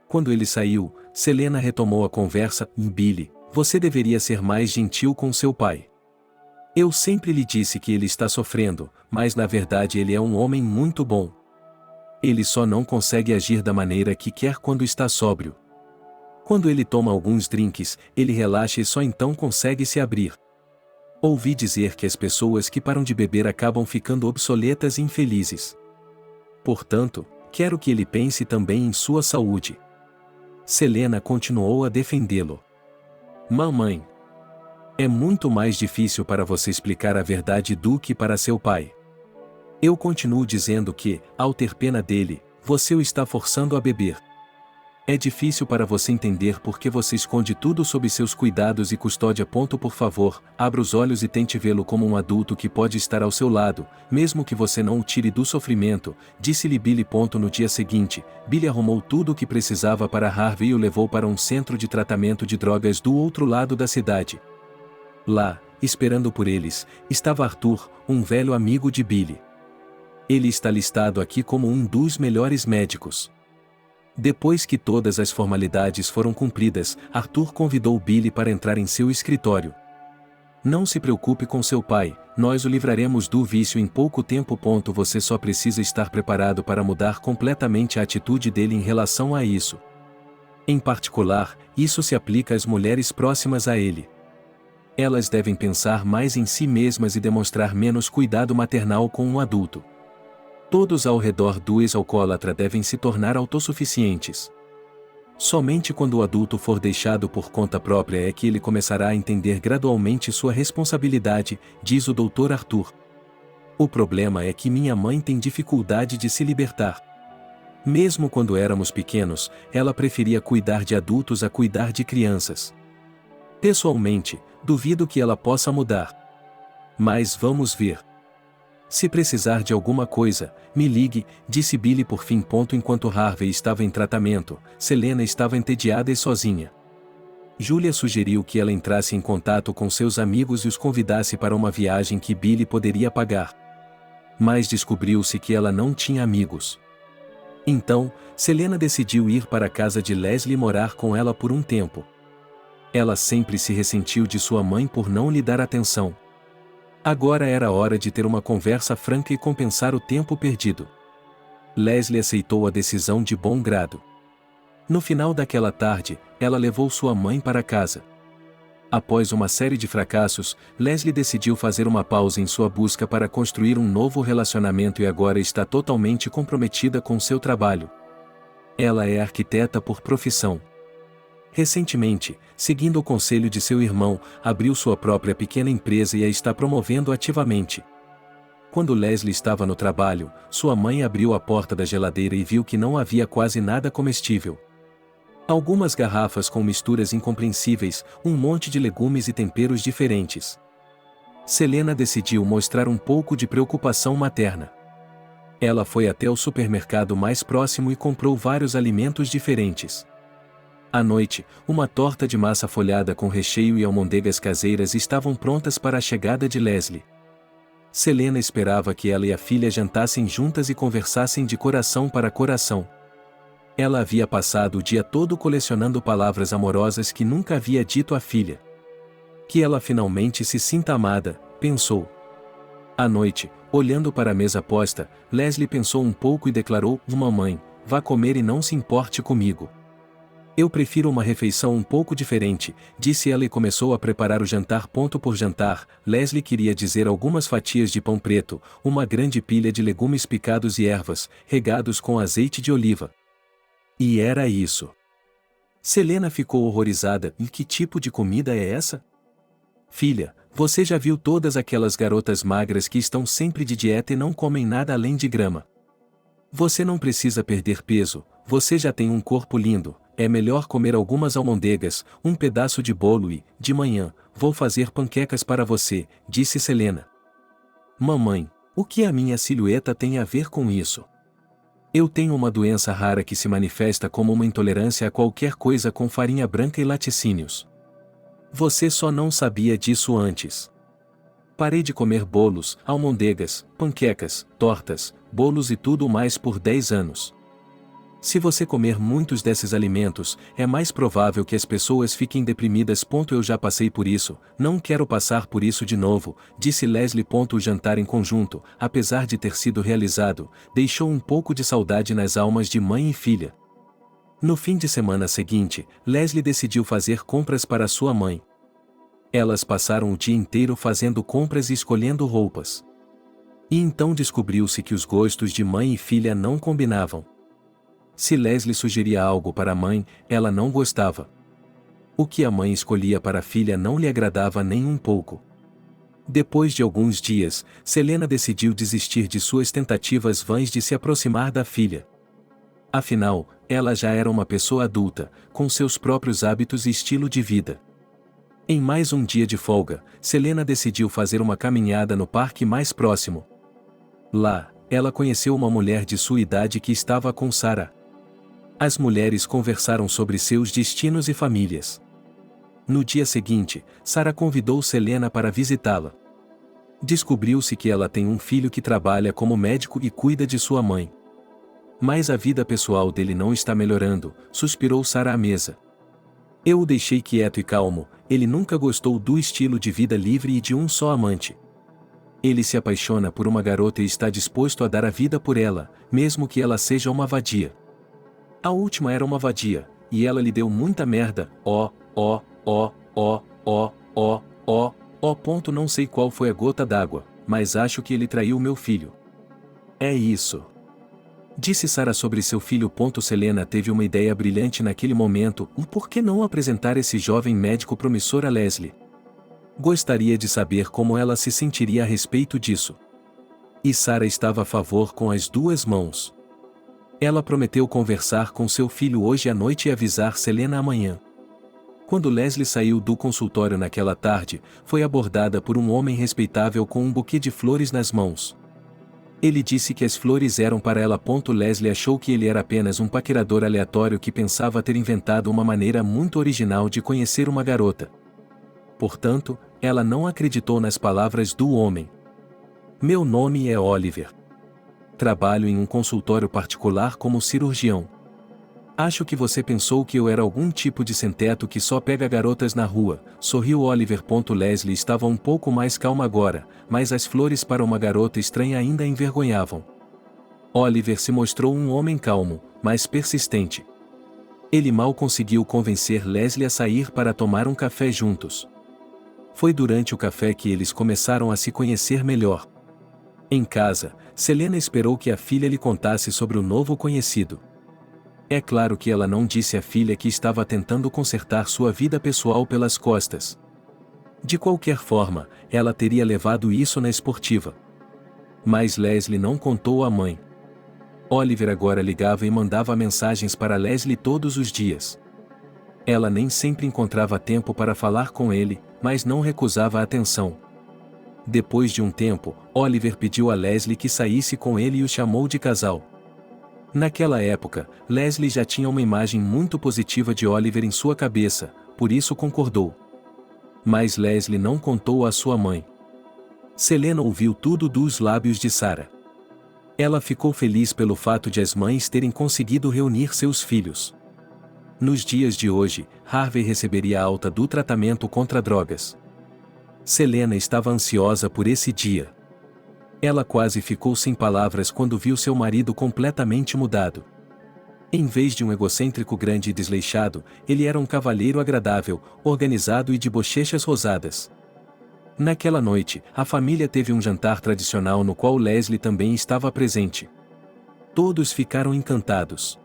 Quando ele saiu, Selena retomou a conversa. Billy, você deveria ser mais gentil com seu pai. Eu sempre lhe disse que ele está sofrendo, mas na verdade ele é um homem muito bom. Ele só não consegue agir da maneira que quer quando está sóbrio. Quando ele toma alguns drinks, ele relaxa e só então consegue se abrir. Ouvi dizer que as pessoas que param de beber acabam ficando obsoletas e infelizes. Portanto, quero que ele pense também em sua saúde. Selena continuou a defendê-lo. Mamãe. É muito mais difícil para você explicar a verdade do que para seu pai. Eu continuo dizendo que, ao ter pena dele, você o está forçando a beber. É difícil para você entender porque você esconde tudo sob seus cuidados e custódia. Por favor, abra os olhos e tente vê-lo como um adulto que pode estar ao seu lado, mesmo que você não o tire do sofrimento, disse-lhe Billy. No dia seguinte, Billy arrumou tudo o que precisava para Harvey e o levou para um centro de tratamento de drogas do outro lado da cidade. Lá, esperando por eles, estava Arthur, um velho amigo de Billy. Ele está listado aqui como um dos melhores médicos. Depois que todas as formalidades foram cumpridas, Arthur convidou Billy para entrar em seu escritório. Não se preocupe com seu pai, nós o livraremos do vício em pouco tempo. Você só precisa estar preparado para mudar completamente a atitude dele em relação a isso. Em particular, isso se aplica às mulheres próximas a ele. Elas devem pensar mais em si mesmas e demonstrar menos cuidado maternal com um adulto. Todos ao redor do ex-alcoólatra devem se tornar autossuficientes. Somente quando o adulto for deixado por conta própria é que ele começará a entender gradualmente sua responsabilidade, diz o Dr. Arthur. O problema é que minha mãe tem dificuldade de se libertar. Mesmo quando éramos pequenos, ela preferia cuidar de adultos a cuidar de crianças. Pessoalmente, duvido que ela possa mudar. Mas vamos ver. Se precisar de alguma coisa, me ligue, disse Billy por fim. Enquanto Harvey estava em tratamento, Selena estava entediada e sozinha. Julia sugeriu que ela entrasse em contato com seus amigos e os convidasse para uma viagem que Billy poderia pagar. Mas descobriu-se que ela não tinha amigos. Então, Selena decidiu ir para a casa de Leslie e morar com ela por um tempo. Ela sempre se ressentiu de sua mãe por não lhe dar atenção. Agora era hora de ter uma conversa franca e compensar o tempo perdido. Leslie aceitou a decisão de bom grado. No final daquela tarde, ela levou sua mãe para casa. Após uma série de fracassos, Leslie decidiu fazer uma pausa em sua busca para construir um novo relacionamento e agora está totalmente comprometida com seu trabalho. Ela é arquiteta por profissão. Recentemente, seguindo o conselho de seu irmão, abriu sua própria pequena empresa e a está promovendo ativamente. Quando Leslie estava no trabalho, sua mãe abriu a porta da geladeira e viu que não havia quase nada comestível. Algumas garrafas com misturas incompreensíveis, um monte de legumes e temperos diferentes. Selena decidiu mostrar um pouco de preocupação materna. Ela foi até o supermercado mais próximo e comprou vários alimentos diferentes. À noite, uma torta de massa folhada com recheio e almôndegas caseiras estavam prontas para a chegada de Leslie. Selena esperava que ela e a filha jantassem juntas e conversassem de coração para coração. Ela havia passado o dia todo colecionando palavras amorosas que nunca havia dito à filha. Que ela finalmente se sinta amada, pensou. À noite, olhando para a mesa posta, Leslie pensou um pouco e declarou: "Mamãe, vá comer e não se importe comigo." Eu prefiro uma refeição um pouco diferente, disse ela e começou a preparar o jantar. Por jantar, Leslie queria dizer algumas fatias de pão preto, uma grande pilha de legumes picados e ervas, regados com azeite de oliva. E era isso. Selena ficou horrorizada. E que tipo de comida é essa? Filha, você já viu todas aquelas garotas magras que estão sempre de dieta e não comem nada além de grama? Você não precisa perder peso, você já tem um corpo lindo. É melhor comer algumas almôndegas, um pedaço de bolo e, de manhã, vou fazer panquecas para você, disse Selena. Mamãe, o que a minha silhueta tem a ver com isso? Eu tenho uma doença rara que se manifesta como uma intolerância a qualquer coisa com farinha branca e laticínios. Você só não sabia disso antes. Parei de comer bolos, almôndegas, panquecas, tortas, bolos e tudo mais por 10 anos. Se você comer muitos desses alimentos, é mais provável que as pessoas fiquem deprimidas. Eu já passei por isso, não quero passar por isso de novo, disse Leslie. O jantar em conjunto, apesar de ter sido realizado, deixou um pouco de saudade nas almas de mãe e filha. No fim de semana seguinte, Leslie decidiu fazer compras para sua mãe. Elas passaram o dia inteiro fazendo compras e escolhendo roupas. E então descobriu-se que os gostos de mãe e filha não combinavam. Se Leslie sugeria algo para a mãe, ela não gostava. O que a mãe escolhia para a filha não lhe agradava nem um pouco. Depois de alguns dias, Selena decidiu desistir de suas tentativas vãs de se aproximar da filha. Afinal, ela já era uma pessoa adulta, com seus próprios hábitos e estilo de vida. Em mais um dia de folga, Selena decidiu fazer uma caminhada no parque mais próximo. Lá, ela conheceu uma mulher de sua idade que estava com Sarah. As mulheres conversaram sobre seus destinos e famílias. No dia seguinte, Sarah convidou Selena para visitá-la. Descobriu-se que ela tem um filho que trabalha como médico e cuida de sua mãe. Mas a vida pessoal dele não está melhorando, suspirou Sarah à mesa. Eu o deixei quieto e calmo, ele nunca gostou do estilo de vida livre e de um só amante. Ele se apaixona por uma garota e está disposto a dar a vida por ela, mesmo que ela seja uma vadia. A última era uma vadia, e ela lhe deu muita merda. Não sei qual foi a gota d'água, mas acho que ele traiu meu filho. É isso. Disse Sarah sobre seu filho. Selena teve uma ideia brilhante naquele momento. Por que não apresentar esse jovem médico promissor a Leslie? Gostaria de saber como ela se sentiria a respeito disso. E Sarah estava a favor com as duas mãos. Ela prometeu conversar com seu filho hoje à noite e avisar Selena amanhã. Quando Leslie saiu do consultório naquela tarde, foi abordada por um homem respeitável com um buquê de flores nas mãos. Ele disse que as flores eram para ela. Leslie achou que ele era apenas um paquerador aleatório que pensava ter inventado uma maneira muito original de conhecer uma garota. Portanto, ela não acreditou nas palavras do homem. Meu nome é Oliver. Trabalho em um consultório particular como cirurgião. Acho que você pensou que eu era algum tipo de sem-teto que só pega garotas na rua, sorriu Oliver. Leslie estava um pouco mais calma agora, mas as flores para uma garota estranha ainda a envergonhavam. Oliver se mostrou um homem calmo, mas persistente. Ele mal conseguiu convencer Leslie a sair para tomar um café juntos. Foi durante o café que eles começaram a se conhecer melhor. Em casa, Selena esperou que a filha lhe contasse sobre o novo conhecido. É claro que ela não disse à filha que estava tentando consertar sua vida pessoal pelas costas. De qualquer forma, ela teria levado isso na esportiva. Mas Leslie não contou à mãe. Oliver agora ligava e mandava mensagens para Leslie todos os dias. Ela nem sempre encontrava tempo para falar com ele, mas não recusava a atenção. Depois de um tempo, Oliver pediu a Leslie que saísse com ele e o chamou de casal. Naquela época, Leslie já tinha uma imagem muito positiva de Oliver em sua cabeça, por isso concordou. Mas Leslie não contou à sua mãe. Selena ouviu tudo dos lábios de Sarah. Ela ficou feliz pelo fato de as mães terem conseguido reunir seus filhos. Nos dias de hoje, Harvey receberia a alta do tratamento contra drogas. Selena estava ansiosa por esse dia. Ela quase ficou sem palavras quando viu seu marido completamente mudado. Em vez de um egocêntrico grande e desleixado, ele era um cavalheiro agradável, organizado e de bochechas rosadas. Naquela noite, a família teve um jantar tradicional no qual Leslie também estava presente. Todos ficaram encantados.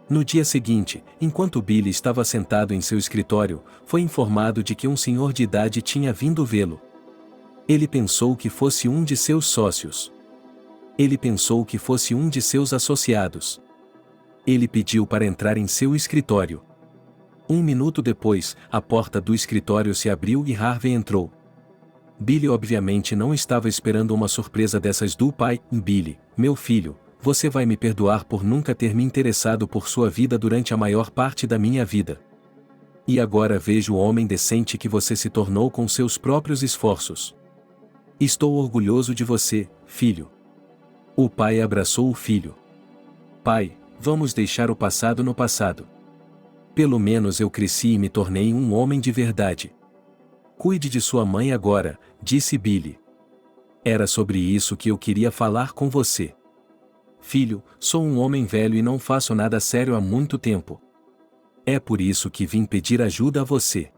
No dia seguinte, enquanto Billy estava sentado em seu escritório, foi informado de que um senhor de idade tinha vindo vê-lo. Ele pensou que fosse um de seus sócios. Ele pensou que fosse um de seus associados. Ele pediu para entrar em seu escritório. 1 minuto depois, a porta do escritório se abriu e Harvey entrou. Billy obviamente não estava esperando uma surpresa dessas do pai. Billy, meu filho, você vai me perdoar por nunca ter me interessado por sua vida durante a maior parte da minha vida. E agora vejo o homem decente que você se tornou com seus próprios esforços. Estou orgulhoso de você, filho. O pai abraçou o filho. Pai, vamos deixar o passado no passado. Pelo menos eu cresci e me tornei um homem de verdade. Cuide de sua mãe agora, disse Billy. Era sobre isso que eu queria falar com você. Filho, sou um homem velho e não faço nada sério há muito tempo. É por isso que vim pedir ajuda a você.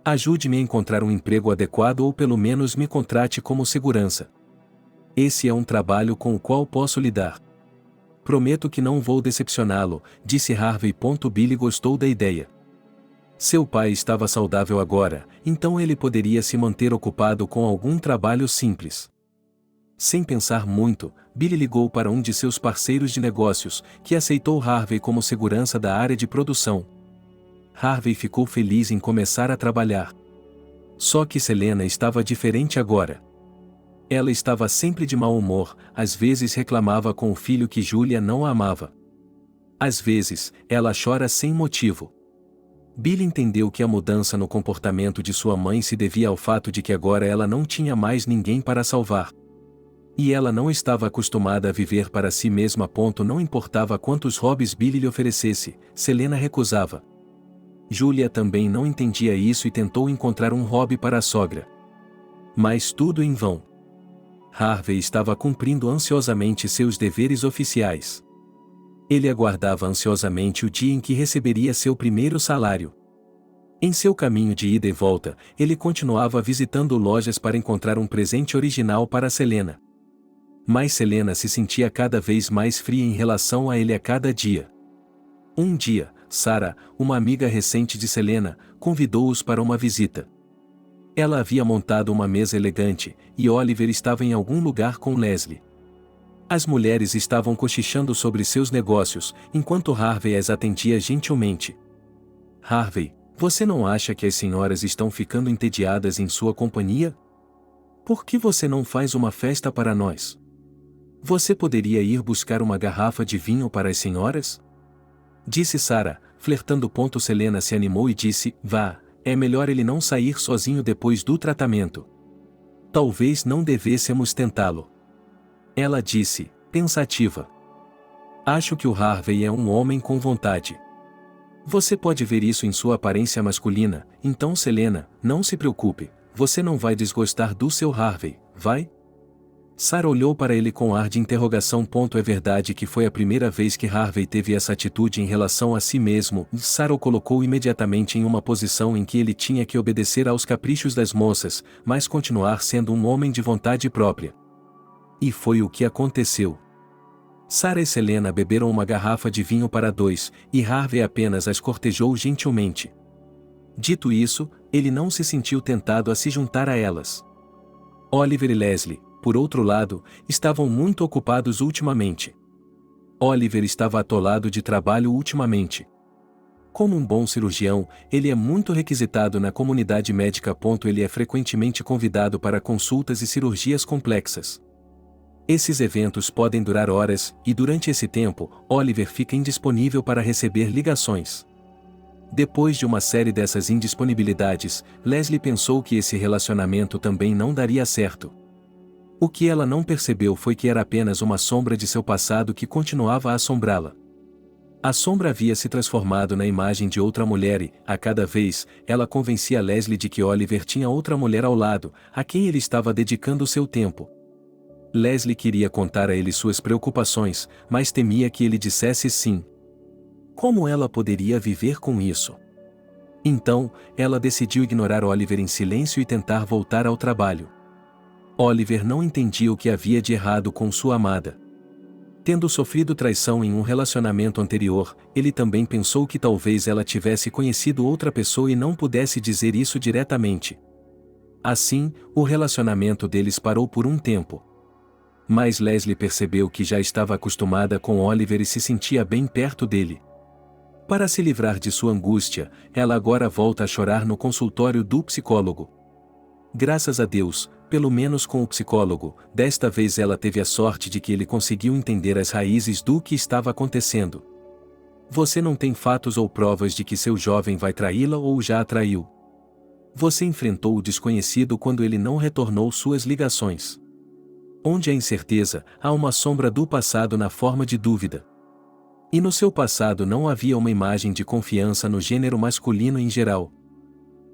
Ajude-me a encontrar um emprego adequado ou pelo menos me contrate como segurança. Esse é um trabalho com o qual posso lidar. Prometo que não vou decepcioná-lo, disse Harvey. Billy gostou da ideia. Seu pai estava saudável agora, então ele poderia se manter ocupado com algum trabalho simples. Sem pensar muito, Billy ligou para um de seus parceiros de negócios, que aceitou Harvey como segurança da área de produção. Harvey ficou feliz em começar a trabalhar. Só que Selena estava diferente agora. Ela estava sempre de mau humor, às vezes reclamava com o filho que Julia não a amava. Às vezes, ela chora sem motivo. Billy entendeu que a mudança no comportamento de sua mãe se devia ao fato de que agora ela não tinha mais ninguém para salvar. E ela não estava acostumada a viver para si mesma. Não importava quantos hobbies Billy lhe oferecesse, Selena recusava. Julia também não entendia isso e tentou encontrar um hobby para a sogra. Mas tudo em vão. Harvey estava cumprindo ansiosamente seus deveres oficiais. Ele aguardava ansiosamente o dia em que receberia seu primeiro salário. Em seu caminho de ida e volta, ele continuava visitando lojas para encontrar um presente original para Selena. Mas Selena se sentia cada vez mais fria em relação a ele a cada dia. Um dia, Sarah, uma amiga recente de Selena, convidou-os para uma visita. Ela havia montado uma mesa elegante, e Oliver estava em algum lugar com Leslie. As mulheres estavam cochichando sobre seus negócios, enquanto Harvey as atendia gentilmente. Harvey, você não acha que as senhoras estão ficando entediadas em sua companhia? Por que você não faz uma festa para nós? Você poderia ir buscar uma garrafa de vinho para as senhoras? Disse Sarah, flertando. Selena se animou e disse, vá, é melhor ele não sair sozinho depois do tratamento. Talvez não devêssemos tentá-lo. Ela disse, pensativa. Acho que o Harvey é um homem com vontade. Você pode ver isso em sua aparência masculina, então Selena, não se preocupe, você não vai desgostar do seu Harvey, vai? Sarah olhou para ele com ar de interrogação. É verdade que foi a primeira vez que Harvey teve essa atitude em relação a si mesmo, e Sarah o colocou imediatamente em uma posição em que ele tinha que obedecer aos caprichos das moças, mas continuar sendo um homem de vontade própria. E foi o que aconteceu. Sarah e Selena beberam uma garrafa de vinho para dois, e Harvey apenas as cortejou gentilmente. Dito isso, ele não se sentiu tentado a se juntar a elas. Oliver e Leslie, por outro lado, estavam muito ocupados ultimamente. Oliver estava atolado de trabalho ultimamente. Como um bom cirurgião, ele é muito requisitado na comunidade médica. Ele é frequentemente convidado para consultas e cirurgias complexas. Esses eventos podem durar horas, e durante esse tempo, Oliver fica indisponível para receber ligações. Depois de uma série dessas indisponibilidades, Leslie pensou que esse relacionamento também não daria certo. O que ela não percebeu foi que era apenas uma sombra de seu passado que continuava a assombrá-la. A sombra havia se transformado na imagem de outra mulher e, a cada vez, ela convencia Leslie de que Oliver tinha outra mulher ao lado, a quem ele estava dedicando seu tempo. Leslie queria contar a ele suas preocupações, mas temia que ele dissesse sim. Como ela poderia viver com isso? Então, ela decidiu ignorar Oliver em silêncio e tentar voltar ao trabalho. Oliver não entendia o que havia de errado com sua amada. Tendo sofrido traição em um relacionamento anterior, ele também pensou que talvez ela tivesse conhecido outra pessoa e não pudesse dizer isso diretamente. Assim, o relacionamento deles parou por um tempo. Mas Leslie percebeu que já estava acostumada com Oliver e se sentia bem perto dele. Para se livrar de sua angústia, ela agora volta a chorar no consultório do psicólogo. Graças a Deus, pelo menos com o psicólogo, desta vez ela teve a sorte de que ele conseguiu entender as raízes do que estava acontecendo. Você não tem fatos ou provas de que seu jovem vai traí-la ou já a traiu. Você enfrentou o desconhecido quando ele não retornou suas ligações. Onde há incerteza, há uma sombra do passado na forma de dúvida. E no seu passado não havia uma imagem de confiança no gênero masculino em geral.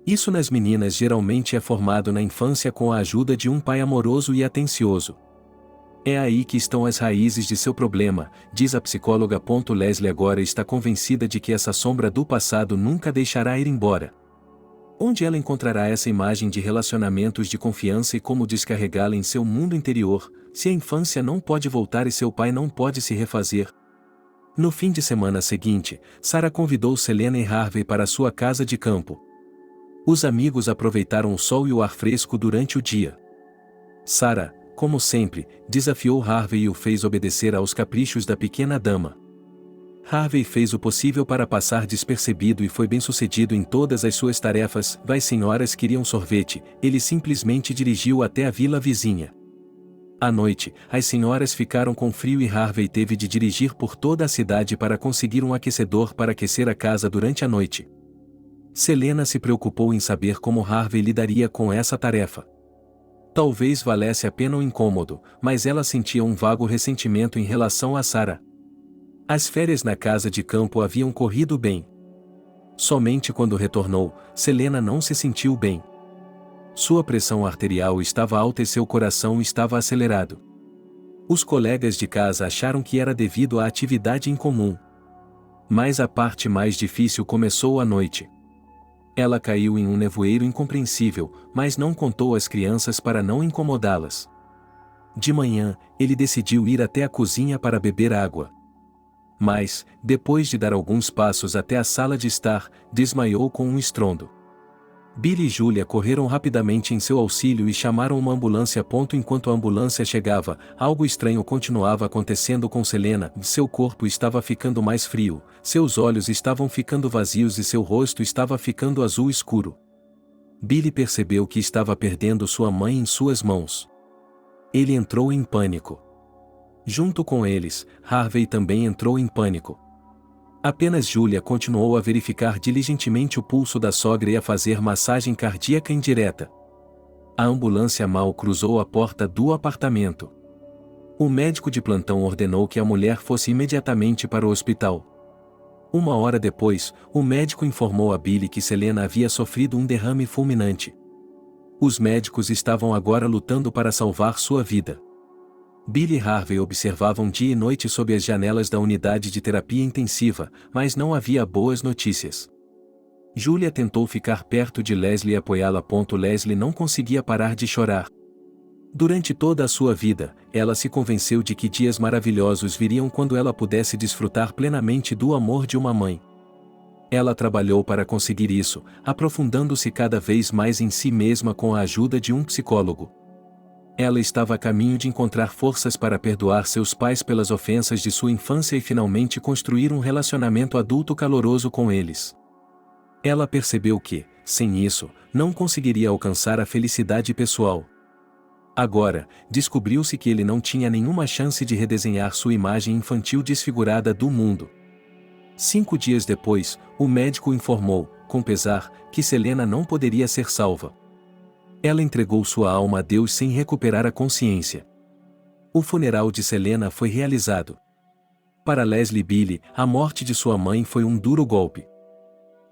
Isso nas meninas geralmente é formado na infância com a ajuda de um pai amoroso e atencioso. É aí que estão as raízes de seu problema, diz a psicóloga. Leslie agora está convencida de que essa sombra do passado nunca deixará ir embora. Onde ela encontrará essa imagem de relacionamentos de confiança e como descarregá-la em seu mundo interior, se a infância não pode voltar e seu pai não pode se refazer? No fim de semana seguinte, Sarah convidou Selena e Harvey para sua casa de campo. Os amigos aproveitaram o sol e o ar fresco durante o dia. Sarah, como sempre, desafiou Harvey e o fez obedecer aos caprichos da pequena dama. Harvey fez o possível para passar despercebido e foi bem-sucedido em todas as suas tarefas. As senhoras queriam sorvete, ele simplesmente dirigiu até a vila vizinha. À noite, as senhoras ficaram com frio e Harvey teve de dirigir por toda a cidade para conseguir um aquecedor para aquecer a casa durante a noite. Selena se preocupou em saber como Harvey lidaria com essa tarefa. Talvez valesse a pena o incômodo, mas ela sentia um vago ressentimento em relação a Sarah. As férias na casa de campo haviam corrido bem. Somente quando retornou, Selena não se sentiu bem. Sua pressão arterial estava alta e seu coração estava acelerado. Os colegas de casa acharam que era devido à atividade em comum. Mas a parte mais difícil começou à noite. Ela caiu em um nevoeiro incompreensível, mas não contou às crianças para não incomodá-las. De manhã, ele decidiu ir até a cozinha para beber água. Mas, depois de dar alguns passos até a sala de estar, desmaiou com um estrondo. Billy e Julia correram rapidamente em seu auxílio e chamaram uma ambulância. Enquanto a ambulância chegava, algo estranho continuava acontecendo com Selena. Seu corpo estava ficando mais frio, seus olhos estavam ficando vazios e seu rosto estava ficando azul escuro. Billy percebeu que estava perdendo sua mãe em suas mãos. Ele entrou em pânico. Junto com eles, Harvey também entrou em pânico. Apenas Julia continuou a verificar diligentemente o pulso da sogra e a fazer massagem cardíaca indireta. A ambulância mal cruzou a porta do apartamento. O médico de plantão ordenou que a mulher fosse imediatamente para o hospital. Uma hora depois, o médico informou a Billy que Selena havia sofrido um derrame fulminante. Os médicos estavam agora lutando para salvar sua vida. Billy e Harvey observavam dia e noite sob as janelas da unidade de terapia intensiva, mas não havia boas notícias. Julia tentou ficar perto de Leslie e apoiá-la. Leslie não conseguia parar de chorar. Durante toda a sua vida, ela se convenceu de que dias maravilhosos viriam quando ela pudesse desfrutar plenamente do amor de uma mãe. Ela trabalhou para conseguir isso, aprofundando-se cada vez mais em si mesma com a ajuda de um psicólogo. Ela estava a caminho de encontrar forças para perdoar seus pais pelas ofensas de sua infância e finalmente construir um relacionamento adulto caloroso com eles. Ela percebeu que, sem isso, não conseguiria alcançar a felicidade pessoal. Agora, descobriu-se que ele não tinha nenhuma chance de redesenhar sua imagem infantil desfigurada do mundo. 5 dias depois, o médico informou, com pesar, que Selena não poderia ser salva. Ela entregou sua alma a Deus sem recuperar a consciência. O funeral de Selena foi realizado. Para Leslie e Billy, a morte de sua mãe foi um duro golpe.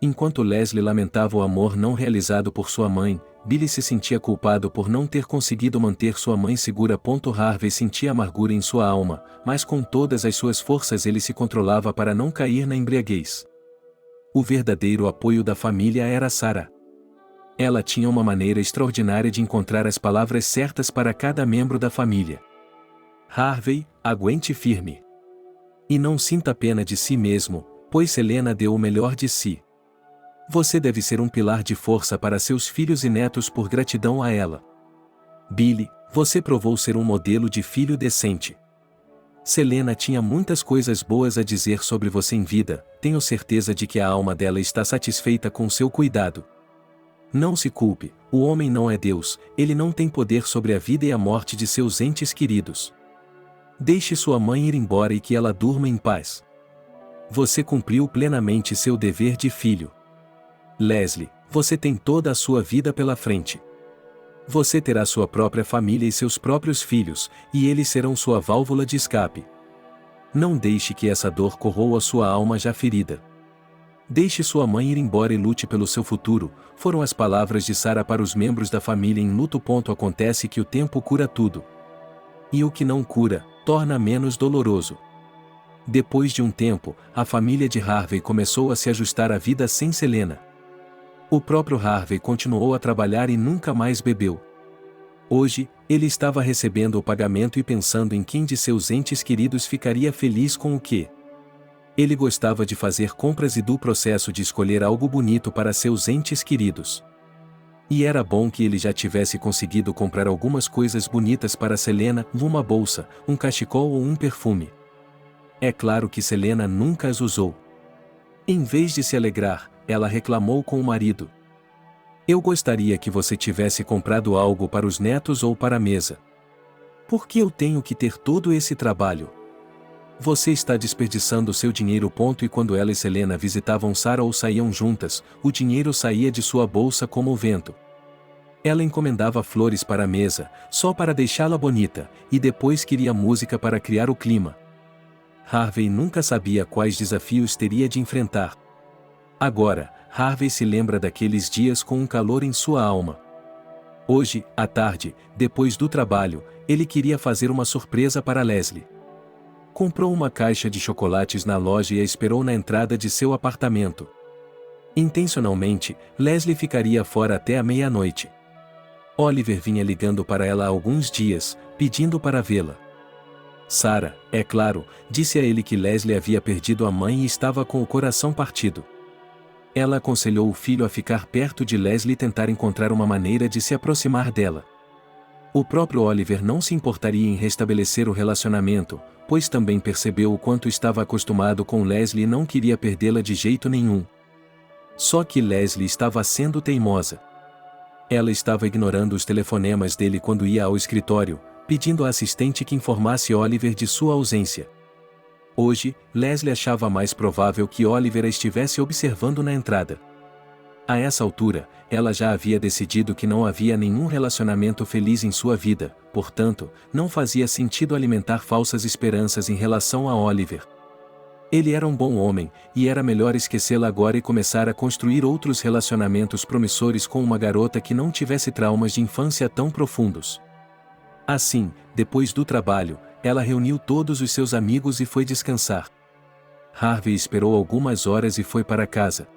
Enquanto Leslie lamentava o amor não realizado por sua mãe, Billy se sentia culpado por não ter conseguido manter sua mãe segura. Harvey sentia amargura em sua alma, mas com todas as suas forças ele se controlava para não cair na embriaguez. O verdadeiro apoio da família era Sarah. Ela tinha uma maneira extraordinária de encontrar as palavras certas para cada membro da família. Harvey, aguente firme. E não sinta pena de si mesmo, pois Selena deu o melhor de si. Você deve ser um pilar de força para seus filhos e netos por gratidão a ela. Billy, você provou ser um modelo de filho decente. Selena tinha muitas coisas boas a dizer sobre você em vida, tenho certeza de que a alma dela está satisfeita com seu cuidado. Não se culpe, o homem não é Deus, ele não tem poder sobre a vida e a morte de seus entes queridos. Deixe sua mãe ir embora e que ela durma em paz. Você cumpriu plenamente seu dever de filho. Leslie, você tem toda a sua vida pela frente. Você terá sua própria família e seus próprios filhos, e eles serão sua válvula de escape. Não deixe que essa dor corroa sua alma já ferida. Deixe sua mãe ir embora e lute pelo seu futuro, foram as palavras de Sarah para os membros da família em luto. Acontece que o tempo cura tudo. E o que não cura, torna menos doloroso. Depois de um tempo, a família de Harvey começou a se ajustar à vida sem Selena. O próprio Harvey continuou a trabalhar e nunca mais bebeu. Hoje, ele estava recebendo o pagamento e pensando em quem de seus entes queridos ficaria feliz com o quê. Ele gostava de fazer compras e do processo de escolher algo bonito para seus entes queridos. E era bom que ele já tivesse conseguido comprar algumas coisas bonitas para Selena, uma bolsa, um cachecol ou um perfume. É claro que Selena nunca as usou. Em vez de se alegrar, ela reclamou com o marido. Eu gostaria que você tivesse comprado algo para os netos ou para a mesa. Por que eu tenho que ter todo esse trabalho? Você está desperdiçando seu dinheiro. E quando ela e Selena visitavam Sarah ou saíam juntas, o dinheiro saía de sua bolsa como o vento. Ela encomendava flores para a mesa, só para deixá-la bonita, e depois queria música para criar o clima. Harvey nunca sabia quais desafios teria de enfrentar. Agora, Harvey se lembra daqueles dias com um calor em sua alma. Hoje, à tarde, depois do trabalho, ele queria fazer uma surpresa para Leslie. Comprou uma caixa de chocolates na loja e a esperou na entrada de seu apartamento. Intencionalmente, Leslie ficaria fora até a meia-noite. Oliver vinha ligando para ela há alguns dias, pedindo para vê-la. Sarah, é claro, disse a ele que Leslie havia perdido a mãe e estava com o coração partido. Ela aconselhou o filho a ficar perto de Leslie e tentar encontrar uma maneira de se aproximar dela. O próprio Oliver não se importaria em restabelecer o relacionamento, pois também percebeu o quanto estava acostumado com Leslie e não queria perdê-la de jeito nenhum. Só que Leslie estava sendo teimosa. Ela estava ignorando os telefonemas dele quando ia ao escritório, pedindo à assistente que informasse Oliver de sua ausência. Hoje, Leslie achava mais provável que Oliver a estivesse observando na entrada. A essa altura, ela já havia decidido que não havia nenhum relacionamento feliz em sua vida, portanto, não fazia sentido alimentar falsas esperanças em relação a Oliver. Ele era um bom homem, e era melhor esquecê-la agora e começar a construir outros relacionamentos promissores com uma garota que não tivesse traumas de infância tão profundos. Assim, depois do trabalho, ela reuniu todos os seus amigos e foi descansar. Harvey esperou algumas horas e foi para casa.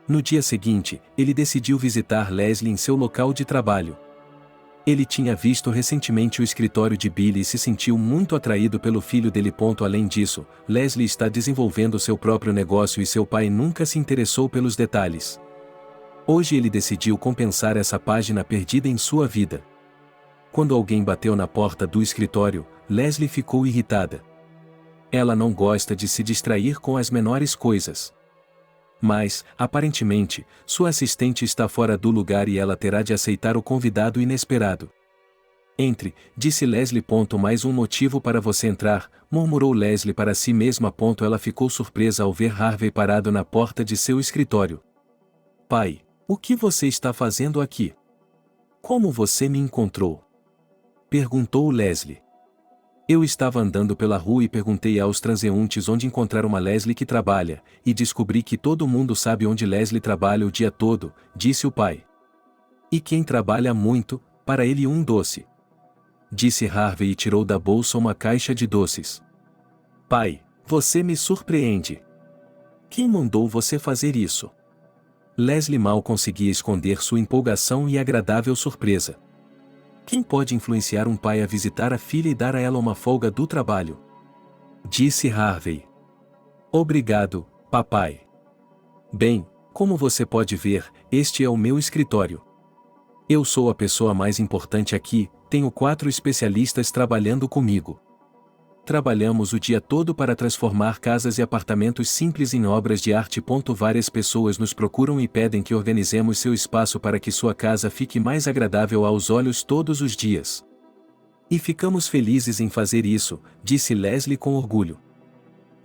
No dia seguinte, ele decidiu visitar Leslie em seu local de trabalho. Ele tinha visto recentemente o escritório de Billy e se sentiu muito atraído pelo filho dele. Além disso, Leslie está desenvolvendo seu próprio negócio e seu pai nunca se interessou pelos detalhes. Hoje ele decidiu compensar essa página perdida em sua vida. Quando alguém bateu na porta do escritório, Leslie ficou irritada. Ela não gosta de se distrair com as menores coisas. Mas, aparentemente, sua assistente está fora do lugar e ela terá de aceitar o convidado inesperado. Entre, disse Leslie. Mais um motivo para você entrar, murmurou Leslie para si mesma. Ela ficou surpresa ao ver Harvey parado na porta de seu escritório. Pai, o que você está fazendo aqui? Como você me encontrou? Perguntou Leslie. Eu estava andando pela rua e perguntei aos transeuntes onde encontrar uma Leslie que trabalha, e descobri que todo mundo sabe onde Leslie trabalha o dia todo, disse o pai. E quem trabalha muito, para ele um doce. Disse Harvey e tirou da bolsa uma caixa de doces. Pai, você me surpreende. Quem mandou você fazer isso? Leslie mal conseguia esconder sua empolgação e agradável surpresa. Quem pode influenciar um pai a visitar a filha e dar a ela uma folga do trabalho? Disse Harvey. Obrigado, papai. Bem, como você pode ver, este é o meu escritório. Eu sou a pessoa mais importante aqui, tenho 4 especialistas trabalhando comigo. Trabalhamos o dia todo para transformar casas e apartamentos simples em obras de arte. Várias pessoas nos procuram e pedem que organizemos seu espaço para que sua casa fique mais agradável aos olhos todos os dias. E ficamos felizes em fazer isso, disse Leslie com orgulho.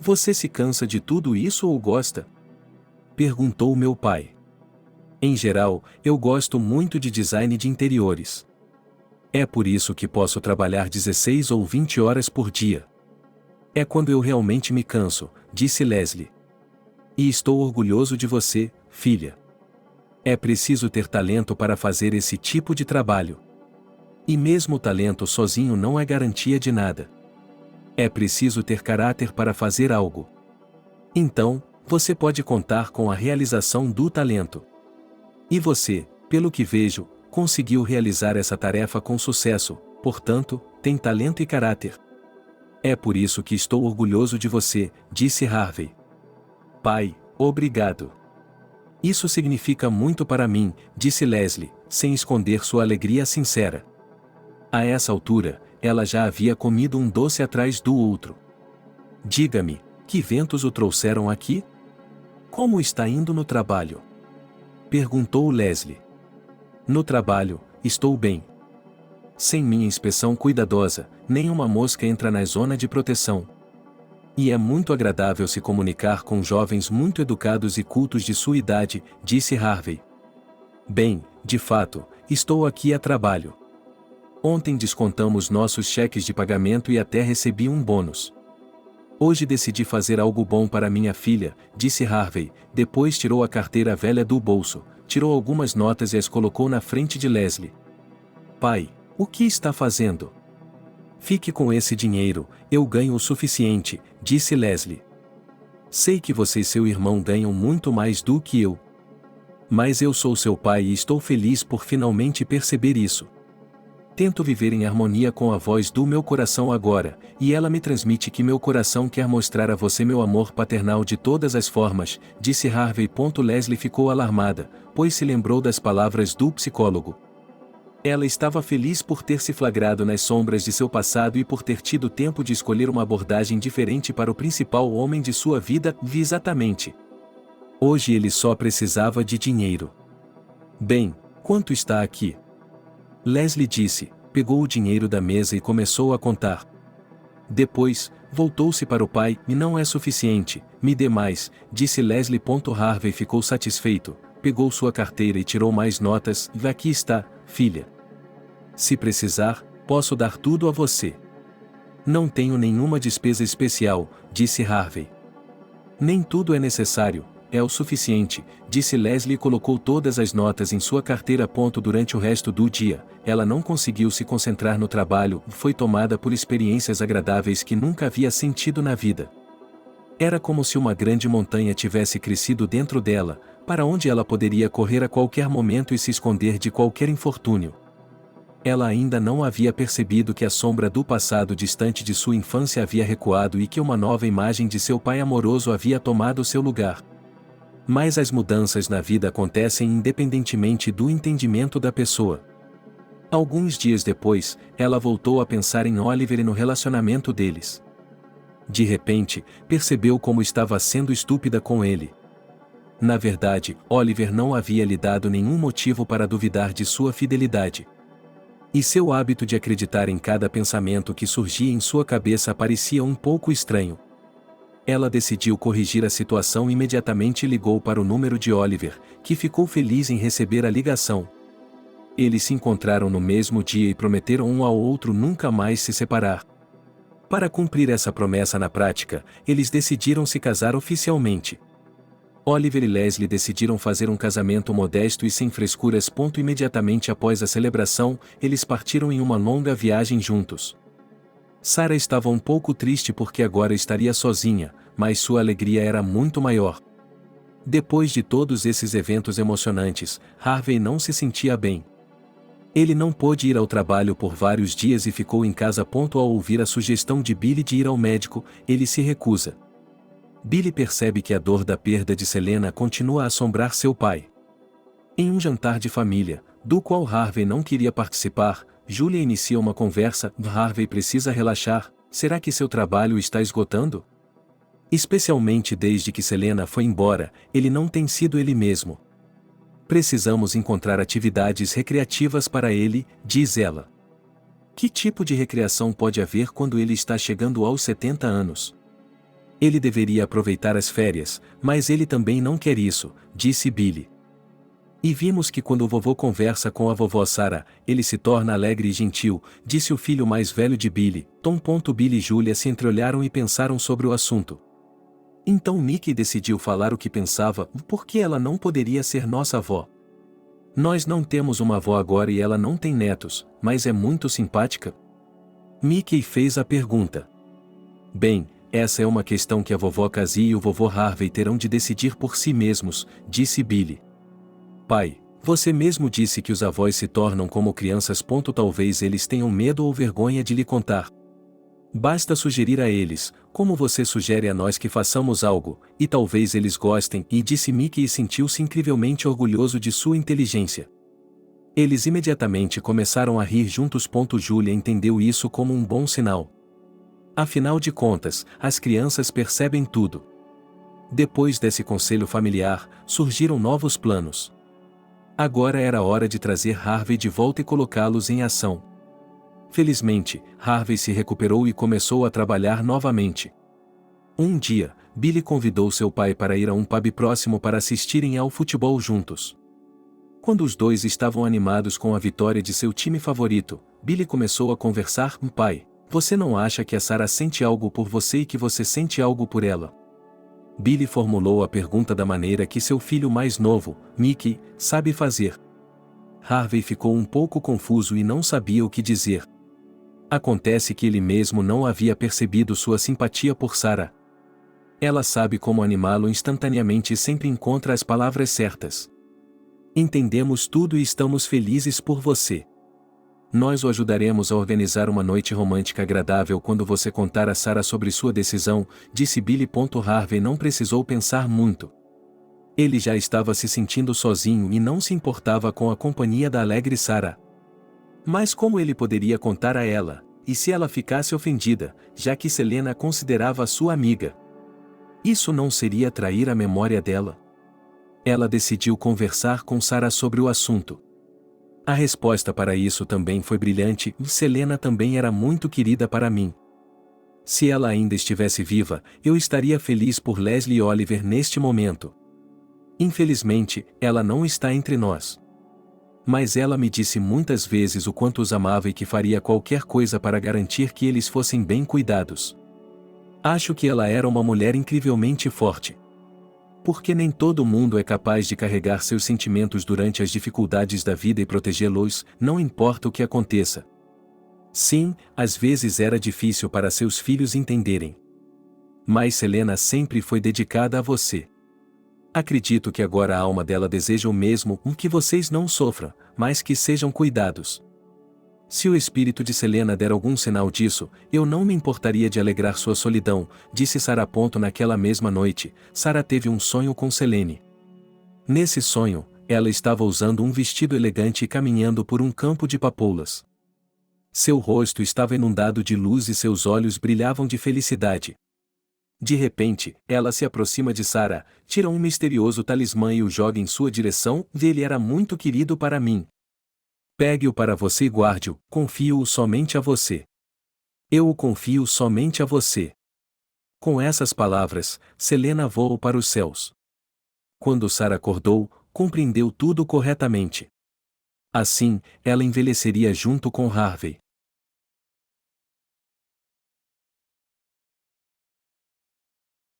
Você se cansa de tudo isso ou gosta? Perguntou meu pai. Em geral, eu gosto muito de design de interiores. É por isso que posso trabalhar 16 ou 20 horas por dia. É quando eu realmente me canso, disse Leslie. E estou orgulhoso de você, filha. É preciso ter talento para fazer esse tipo de trabalho. E mesmo o talento sozinho não é garantia de nada. É preciso ter caráter para fazer algo. Então, você pode contar com a realização do talento. E você, pelo que vejo, conseguiu realizar essa tarefa com sucesso, portanto, tem talento e caráter. É por isso que estou orgulhoso de você, disse Harvey. Pai, obrigado. Isso significa muito para mim, disse Leslie, sem esconder sua alegria sincera. A essa altura, ela já havia comido um doce atrás do outro. Diga-me, que ventos o trouxeram aqui? Como está indo no trabalho? Perguntou Leslie. No trabalho, estou bem. Sem minha inspeção cuidadosa, nenhuma mosca entra na zona de proteção. E é muito agradável se comunicar com jovens muito educados e cultos de sua idade, disse Harvey. Bem, de fato, estou aqui a trabalho. Ontem descontamos nossos cheques de pagamento e até recebi um bônus. Hoje decidi fazer algo bom para minha filha, disse Harvey, depois tirou a carteira velha do bolso, tirou algumas notas e as colocou na frente de Leslie. Pai, o que está fazendo? Fique com esse dinheiro, eu ganho o suficiente, disse Leslie. Sei que você e seu irmão ganham muito mais do que eu. Mas eu sou seu pai e estou feliz por finalmente perceber isso. Tento viver em harmonia com a voz do meu coração agora, e ela me transmite que meu coração quer mostrar a você meu amor paternal de todas as formas, disse Harvey. Leslie ficou alarmada, pois se lembrou das palavras do psicólogo. Ela estava feliz por ter se flagrado nas sombras de seu passado e por ter tido tempo de escolher uma abordagem diferente para o principal homem de sua vida, exatamente. Hoje ele só precisava de dinheiro. Bem, quanto está aqui? Leslie disse, pegou o dinheiro da mesa e começou a contar. Depois, voltou-se para o pai, e não é suficiente, me dê mais, disse Leslie. Harvey ficou satisfeito, pegou sua carteira e tirou mais notas, e aqui está, filha. Se precisar, posso dar tudo a você. Não tenho nenhuma despesa especial, disse Harvey. Nem tudo é necessário, é o suficiente, disse Leslie e colocou todas as notas em sua carteira. Durante o resto do dia, ela não conseguiu se concentrar no trabalho, foi tomada por experiências agradáveis que nunca havia sentido na vida. Era como se uma grande montanha tivesse crescido dentro dela, para onde ela poderia correr a qualquer momento e se esconder de qualquer infortúnio. Ela ainda não havia percebido que a sombra do passado distante de sua infância havia recuado e que uma nova imagem de seu pai amoroso havia tomado seu lugar. Mas as mudanças na vida acontecem independentemente do entendimento da pessoa. Alguns dias depois, ela voltou a pensar em Oliver e no relacionamento deles. De repente, percebeu como estava sendo estúpida com ele. Na verdade, Oliver não havia lhe dado nenhum motivo para duvidar de sua fidelidade. E seu hábito de acreditar em cada pensamento que surgia em sua cabeça parecia um pouco estranho. Ela decidiu corrigir a situação imediatamente e ligou para o número de Oliver, que ficou feliz em receber a ligação. Eles se encontraram no mesmo dia e prometeram um ao outro nunca mais se separar. Para cumprir essa promessa na prática, eles decidiram se casar oficialmente. Oliver e Leslie decidiram fazer um casamento modesto e sem frescuras. Imediatamente após a celebração, eles partiram em uma longa viagem juntos. Sarah estava um pouco triste porque agora estaria sozinha, mas sua alegria era muito maior. Depois de todos esses eventos emocionantes, Harvey não se sentia bem. Ele não pôde ir ao trabalho por vários dias e ficou em casa. Ao ouvir a sugestão de Billy de ir ao médico, ele se recusa. Billy percebe que a dor da perda de Selena continua a assombrar seu pai. Em um jantar de família, do qual Harvey não queria participar, Julia inicia uma conversa. Harvey precisa relaxar. Será que seu trabalho está esgotando? Especialmente desde que Selena foi embora, ele não tem sido ele mesmo. Precisamos encontrar atividades recreativas para ele, diz ela. Que tipo de recreação pode haver quando ele está chegando aos 70 anos? Ele deveria aproveitar as férias, mas ele também não quer isso, disse Billy. E vimos que quando o vovô conversa com a vovó Sarah, ele se torna alegre e gentil, disse o filho mais velho de Billy. Billy e Julia se entreolharam e pensaram sobre o assunto. Então Mickey decidiu falar o que pensava. Por que ela não poderia ser nossa avó? Nós não temos uma avó agora e ela não tem netos, mas é muito simpática. Mickey fez a pergunta. Bem, essa é uma questão que a vovó Cassie e o vovô Harvey terão de decidir por si mesmos, disse Billy. Pai, você mesmo disse que os avós se tornam como crianças. Talvez eles tenham medo ou vergonha de lhe contar. Basta sugerir a eles, como você sugere a nós que façamos algo, e talvez eles gostem, e disse Mickey e sentiu-se incrivelmente orgulhoso de sua inteligência. Eles imediatamente começaram a rir juntos. Julia entendeu isso como um bom sinal. Afinal de contas, as crianças percebem tudo. Depois desse conselho familiar, surgiram novos planos. Agora era hora de trazer Harvey de volta e colocá-los em ação. Felizmente, Harvey se recuperou e começou a trabalhar novamente. Um dia, Billy convidou seu pai para ir a um pub próximo para assistirem ao futebol juntos. Quando os dois estavam animados com a vitória de seu time favorito, Billy começou a conversar. Pai, você não acha que a Sarah sente algo por você e que você sente algo por ela? Billy formulou a pergunta da maneira que seu filho mais novo, Mickey, sabe fazer. Harvey ficou um pouco confuso e não sabia o que dizer. Acontece que ele mesmo não havia percebido sua simpatia por Sarah. Ela sabe como animá-lo instantaneamente e sempre encontra as palavras certas. Entendemos tudo e estamos felizes por você. Nós o ajudaremos a organizar uma noite romântica agradável quando você contar a Sarah sobre sua decisão, disse Billy. Harvey não precisou pensar muito. Ele já estava se sentindo sozinho e não se importava com a companhia da alegre Sarah. Mas como ele poderia contar a ela, e se ela ficasse ofendida, já que Selena a considerava sua amiga? Isso não seria trair a memória dela? Ela decidiu conversar com Sarah sobre o assunto. A resposta para isso também foi brilhante. Selena também era muito querida para mim. Se ela ainda estivesse viva, eu estaria feliz por Leslie e Oliver neste momento. Infelizmente, ela não está entre nós. Mas ela me disse muitas vezes o quanto os amava e que faria qualquer coisa para garantir que eles fossem bem cuidados. Acho que ela era uma mulher incrivelmente forte. Porque nem todo mundo é capaz de carregar seus sentimentos durante as dificuldades da vida e protegê-los, não importa o que aconteça. Sim, às vezes era difícil para seus filhos entenderem. Mas Selena sempre foi dedicada a você. Acredito que agora a alma dela deseja o mesmo, que vocês não sofram, mas que sejam cuidados. Se o espírito de Selena der algum sinal disso, eu não me importaria de alegrar sua solidão, disse Sarah. Naquela mesma noite, Sarah teve um sonho com Selene. Nesse sonho, ela estava usando um vestido elegante e caminhando por um campo de papoulas. Seu rosto estava inundado de luz e seus olhos brilhavam de felicidade. De repente, ela se aproxima de Sarah, tira um misterioso talismã e o joga em sua direção. Ele era muito querido para mim. Pegue-o para você e guarde-o, confio-o somente a você. Eu o confio somente a você. Com essas palavras, Selena voou para os céus. Quando Sarah acordou, compreendeu tudo corretamente. Assim, ela envelheceria junto com Harvey.